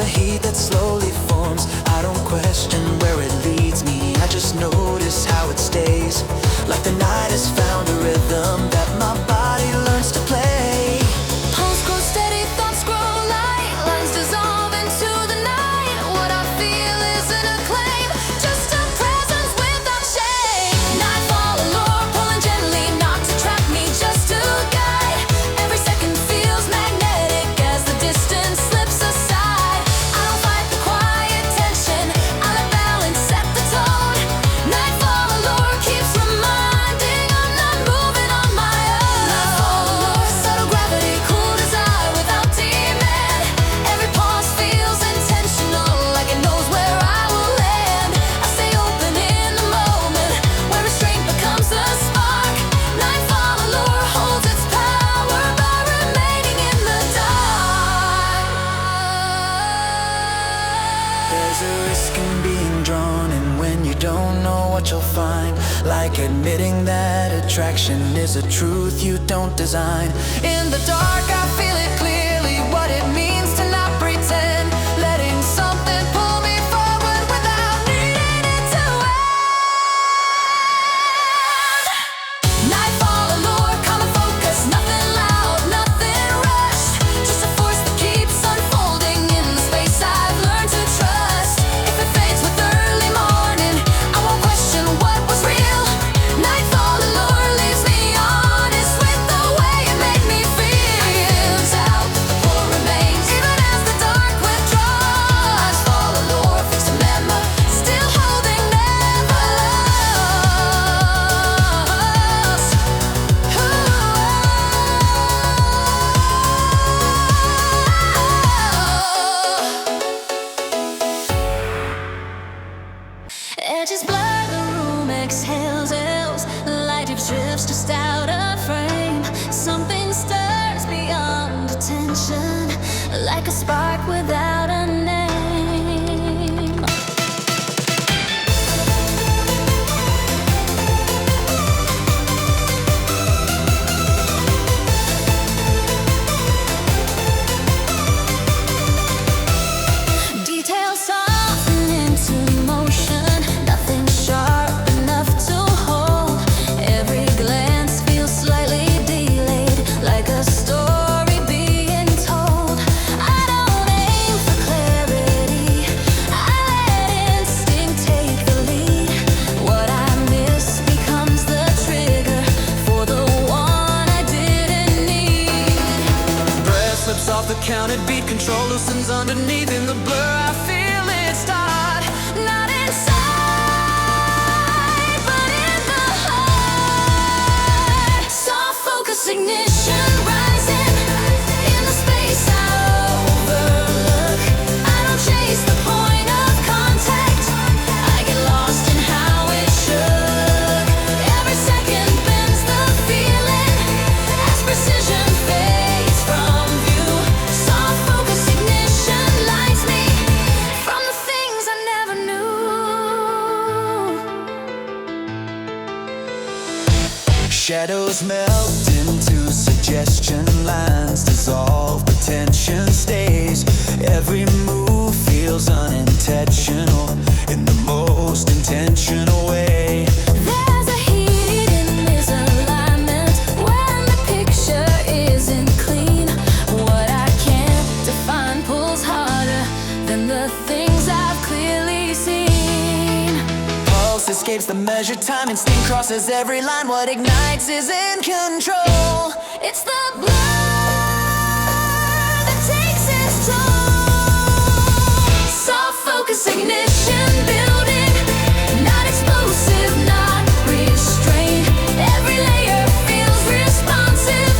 the heat that slowly forms. I don't question where it leads me, I just notice how it stays. Like the night has found a rhythm that my body learns to play. Pulse grows steady, thoughts grow light, lines dissolve into the night. What I feel isn't a claim, just a presence without shame. Nightfall allure, pulling gently, not to trap me, just to guide. Every second feels magnetic as the distance slips aside. I don't fight the quiet tension, I let balance set the tone. Nightfall allure keeps reminding I'm not moving on my own. Nightfall allure, subtle gravity, cool desire without demand. Every pause feels intentional, like it knows where I will land. I stay open in the moment, where restraint becomes the spark. Nightfall allure holds its power by remaining in the dark. There's a risk in being drawn in when you don't know what you'll find. Like admitting that attraction is a truth you don't design. In the dark I feel it clearly, what it means to not pretend. Letting something pull me forward without needing it to end. Nightfall allure, calm and focus, nothing loud, nothing rushed. Just a force that keeps unfolding in the space I've learned to trust. If it fades with early morning, I won't question what was real. Nightfall allure leaves me honest with the way it made me feel. I feel out, the pull remains, even as the dark withdraws. Nightfall allure, fixed a memo, still holding never lost. Edges blur, the room exhales, light drifts just out of frame. Something stirs beyond attention, like a spark without a name. Details soften into motion, nothing sharp enough to hold. Every glance feels slightly delayed, like a story being told. I don't aim for clarity, I let instinct take the lead. What I miss becomes the trigger for the one I didn't need. Breath slips off the counted beat, control loosens underneath. In the blur I feel it start, Not inside, but in the heart. Soft focus ignition rising in the space I overlook. I don't chase the point of contact, I get lost in how it shook. Every second bends the feeling as precision fades from view. Soft focus ignition lights me from the things I never knew. Shadows melt into suggestion, lines dissolve, but tension stays. Every move feels unintentional in the most intentional way. There's a hidden misalignment when the picture isn't clean. What I can't define pulls harder than the things I've clearly seen. Pulse escapes the measured time, instinct crosses every line. What ignites is in control. It's the blood that takes its toll. Soft focus ignition building, not explosive, not restrained. Every layer feels responsive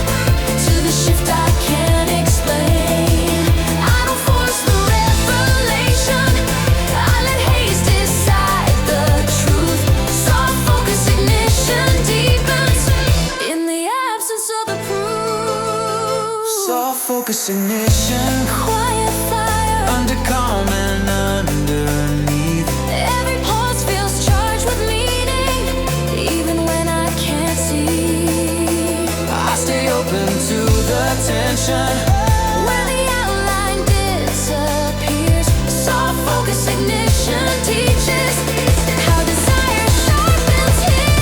to the shift I can't explain. I don't force the revelation, I let haste decide the truth. Soft focus ignition deepens in the absence of the proof. Soft focus ignition, Quiet fire, under calm and underneath. every pulse feels charged with meaning, even when I can't see. I stay open to the tension. Where the outline disappears, focus ignition teaches how desire sharpens heat.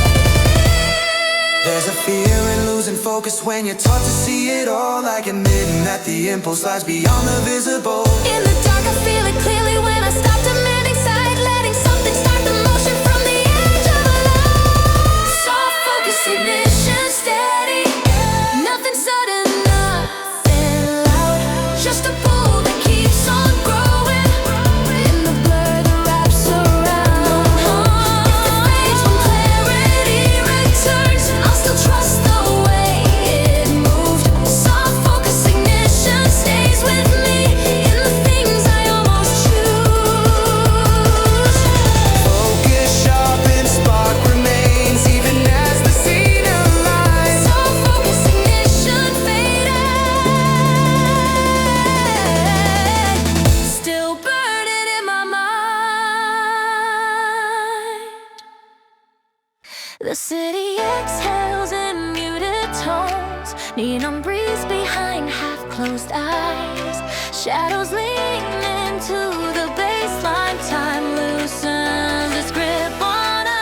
There's a fear in losing focus when you're taught to see it all, like admitting that the impulse lies beyond the visible. In the dark I feel it clearly when I stop demanding sight, letting something start the motion from the edge of a light. Soft focus ignition steady, nothing sudden, nothing loud, just a pull that keeps on growing in the blur that wraps around. If it fades when clarity returns, I'll still trust the way it moved. Soft focus ignition stays with me in the things I almost choose. Focus sharp and spark remains even as the scene aligns. Soft focus ignition faded, still burning in my mind. The city exhales in muted tones, neon breeze behind half-closed eyes. Shadows lean into the baseline, time loosens its grip on us.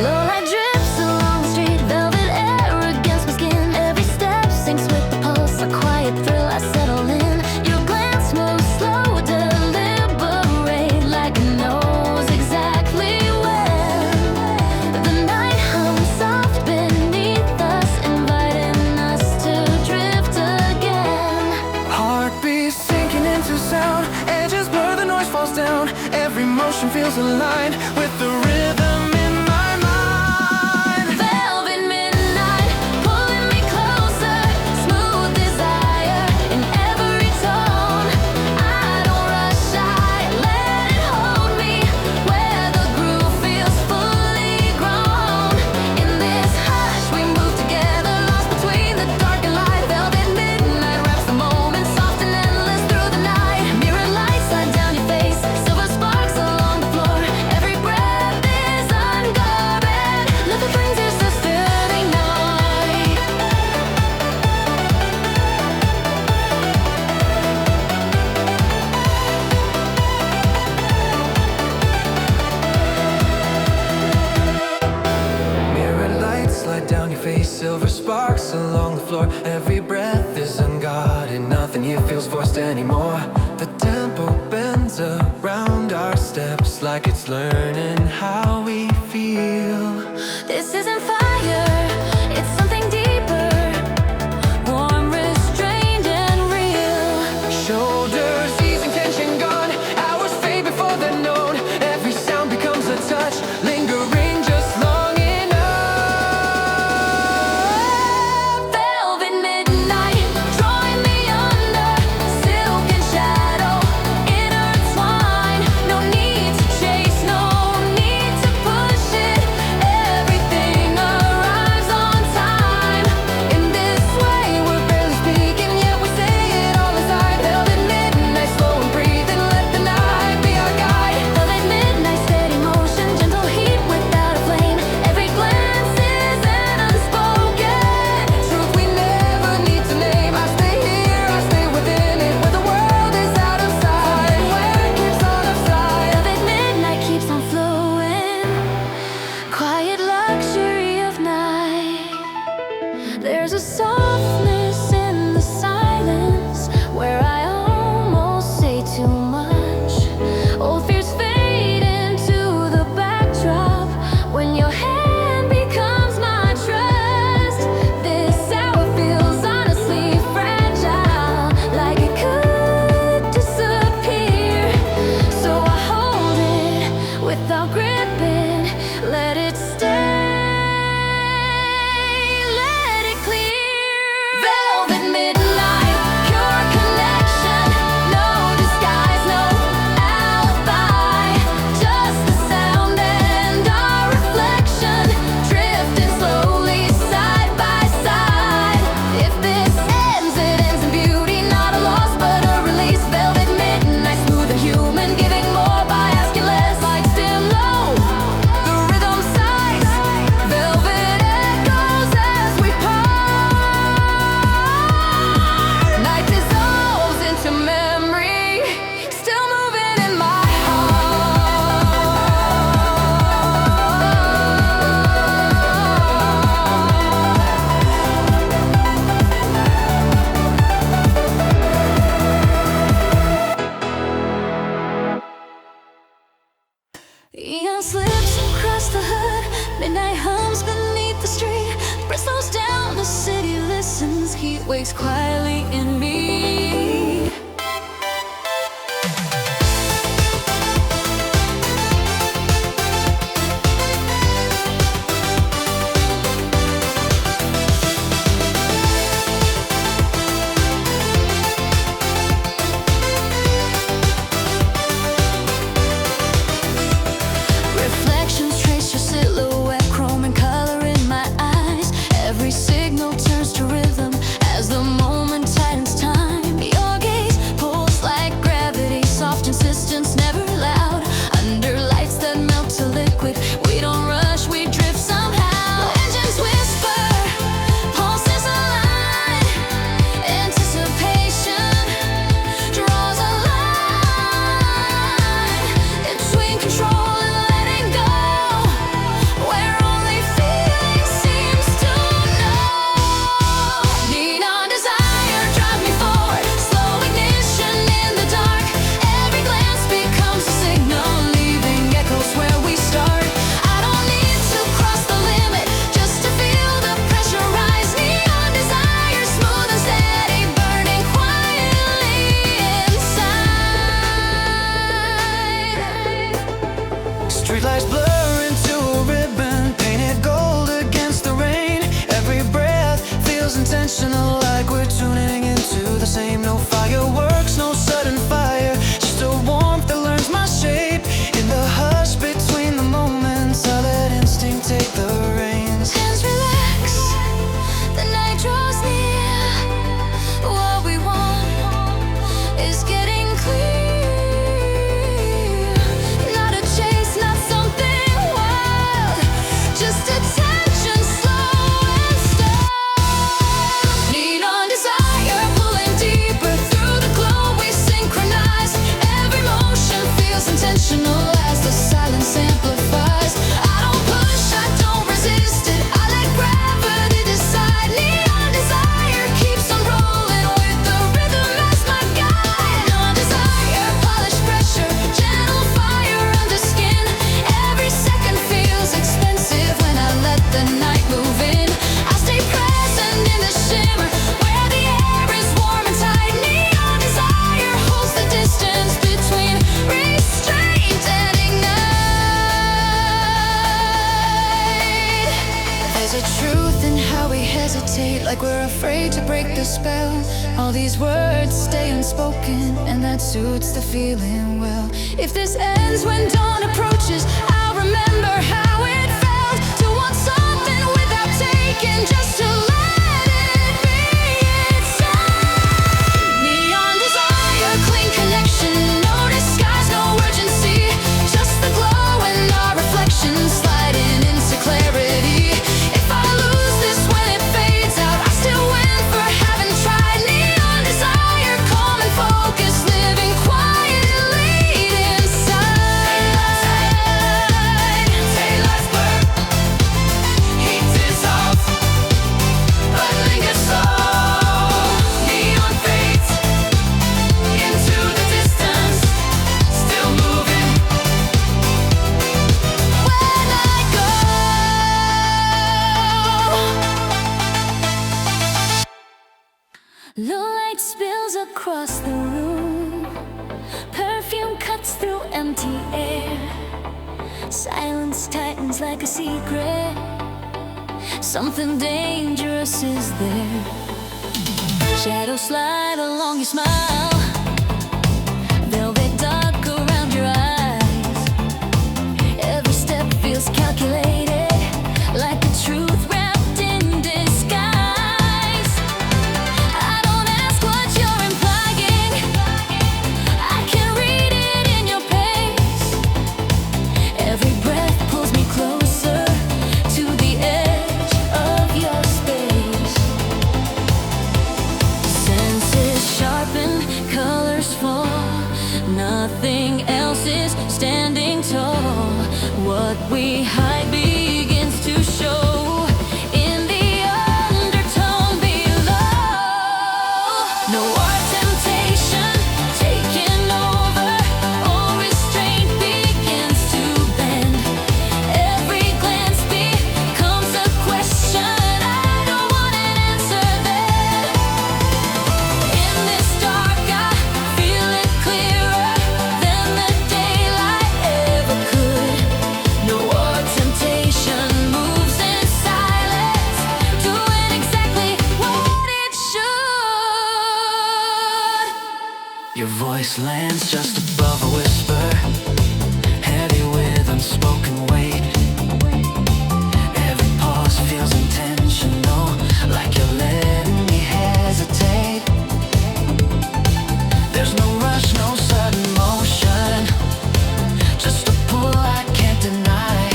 Low light drips along the street, velvet air against my skin. Every step syncs with the pulse, a quiet thrill I settle in. Your glance moves slow, deliberate, like it knows exactly when. The night hums soft beneath us, inviting us to drift again. Heartbeat sinking into sound, edges blur, the noise falls down. Every motion feels aligned with the rhythm in my mind. Velvet midnight, pulling me closer, smooth desire in every tone. I don't rush, I let it hold me, where the groove feels fully grown. In this hush we move together, lost between the dark and light. Velvet midnight wraps the moment, soft and endless through the night. Mirror light slide down your face, silver sparks along the floor. Every breath is unguarded, nothing brings us to still ignite. Mirror lights slide down your face, silver sparks along the floor. Every breath is unguarded, nothing here feels forced anymore. The tempo bends around our steps like it's learning how we feel. This isn't fire, it's something deeper, warm, restrained and real. Shoulders easing, tension gone, hours fade before they're known. Every sound becomes a touch, lingering just long enough. Velvet midnight, drawing me under, silken shadow intertwined. No need to chase, no need Neon slips across the hood, midnight hums beneath the street. Breath slows down, the city listens, heat wakes quietly in me. Reflections trace your silhouette, chrome and color in my eyes. Every signal turns to rhythm as the moment tightens time. Your gaze pulls like gravity, soft insistence, never loud. Under lights that melt to liquid, we don't rush, we drift somehow. Engines whisper, pulses align. Anticipation draws a line between control and letting go, where only feeling seems to know. Neon desire drive me forward, slow ignition in the dark. Every glance becomes a signal, leaving echoes where we start. I don't need to cross the limit just to feel the pressure rise. Neon desire, smooth and steady, burning quietly inside. Streetlights blur into a ribbon, painted gold against the rain. Every breath feels intentional, like we're tuning into the same. No fireworks, no sudden fire, just a warmth that learns my shape. In the hush between the moments, I let instinct take the reins. Hands relax, the night draws near. What we want is getting clear. Not a chase, not something wild, just attention, slow and steady. Neon desire pulling deeper through the glow, we synchronize. Every motion feels intentional as the silence amplifies. I don't push, I don't resist it, I let gravity decide. Neon desire keeps on rolling with the rhythm as my guide. Neon desire, polished pressure, gentle fire under skin. Every second feels expensive when I let the night move in. I stay present in the shimmer where the air is warm and tight. Neon desire holds the distance between restraint and ignite. There's a truth in how we hesitate, like we're afraid to break the spell. All these words stay unspoken, and that suits the feeling well. If this ends when dawn approaches, I'll remember how it felt to want something without taking, just to let it be itself. Neon desire, clean connection, no disguise, no urgency, just the glow and our reflections sliding into clarity. If I lose this when it fades out, I still win for having tried. Neon desire, calm and focused, living quietly inside. Daylights blur, heat dissolves, but lingers slow. Neon fades into the distance, still moving. When I go, low light spills across the room. Perfume cuts through empty air. Silence tightens like a secret. Something dangerous is there. Shadows slide along your smile. Velvet dark around your eyes. Every step feels calculated, like the truth wrapped in disguise. I don't ask what you're implying, I can read it in your pace. Every breath pulls me closer to the edge of your space. Senses sharpen, colors fall. Nothing else is standing tall. What we hide begins to show in the undertone below. Noir temptation taking over, all restraint begins to bend. just above a whisper, heavy with unspoken weight. Every pause feels intentional, like you're letting me hesitate. There's no rush, no sudden motion, just a pull I can't deny.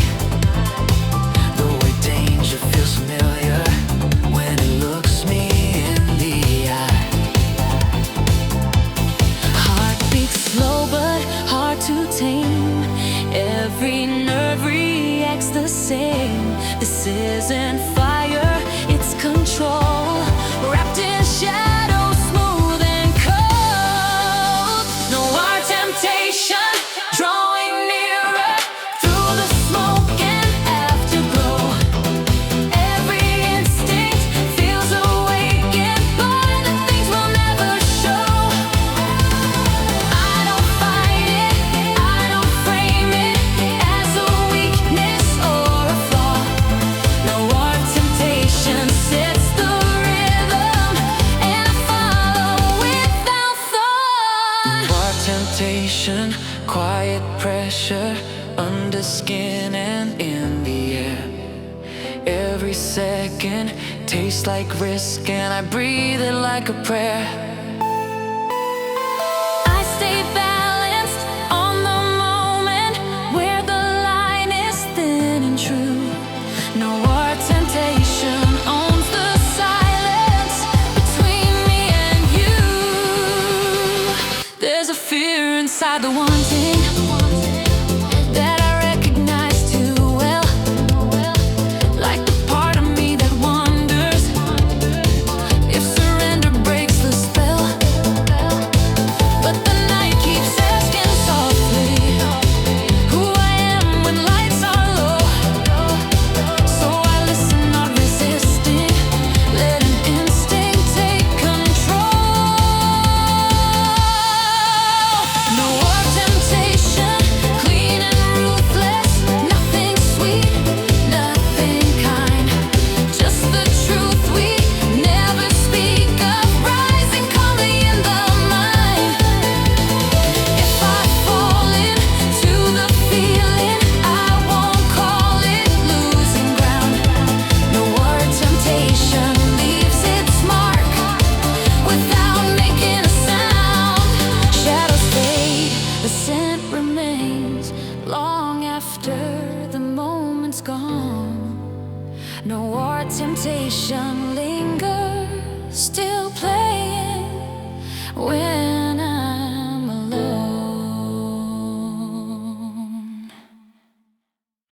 The way danger feels familiar when it looks me in the eye. Heart beats slow but hard to tame. Every nerve reacts the same. This isn't fire, it's control. Wrapped in shadow, smooth and cold. Noir temptation, drawing nearer through the smoke and afterglow. Every instinct feels awakened by the things we'll never show. I don't fight it, I don't frame it as a weakness or a flaw. Noir temptation sets the rhythm, and I follow without thought. Noir temptation, quiet pressure, under skin and in the air. Every second tastes like risk, and I breathe it like a prayer. I stay balanced on the moment where the line is thin and true. Noir temptation owns the silence between me and you. There's a fear inside the wanting that I recognize too well, like the part of me that wonders if surrender breaks the spell. But the night keeps asking softly who I am when lights are low. So I listen, not resisting, letting instinct take control. Noir temptation, clean and ruthless, nothing sweet, nothing kind, just the truth we never speak of, rising calmly in the mind. If I fall into the feeling, I won't call it losing ground. Noir temptation leaves its mark without making a sound. Shadows fade, the scent remains long after the moment's gone. Noir temptation lingers, still playing when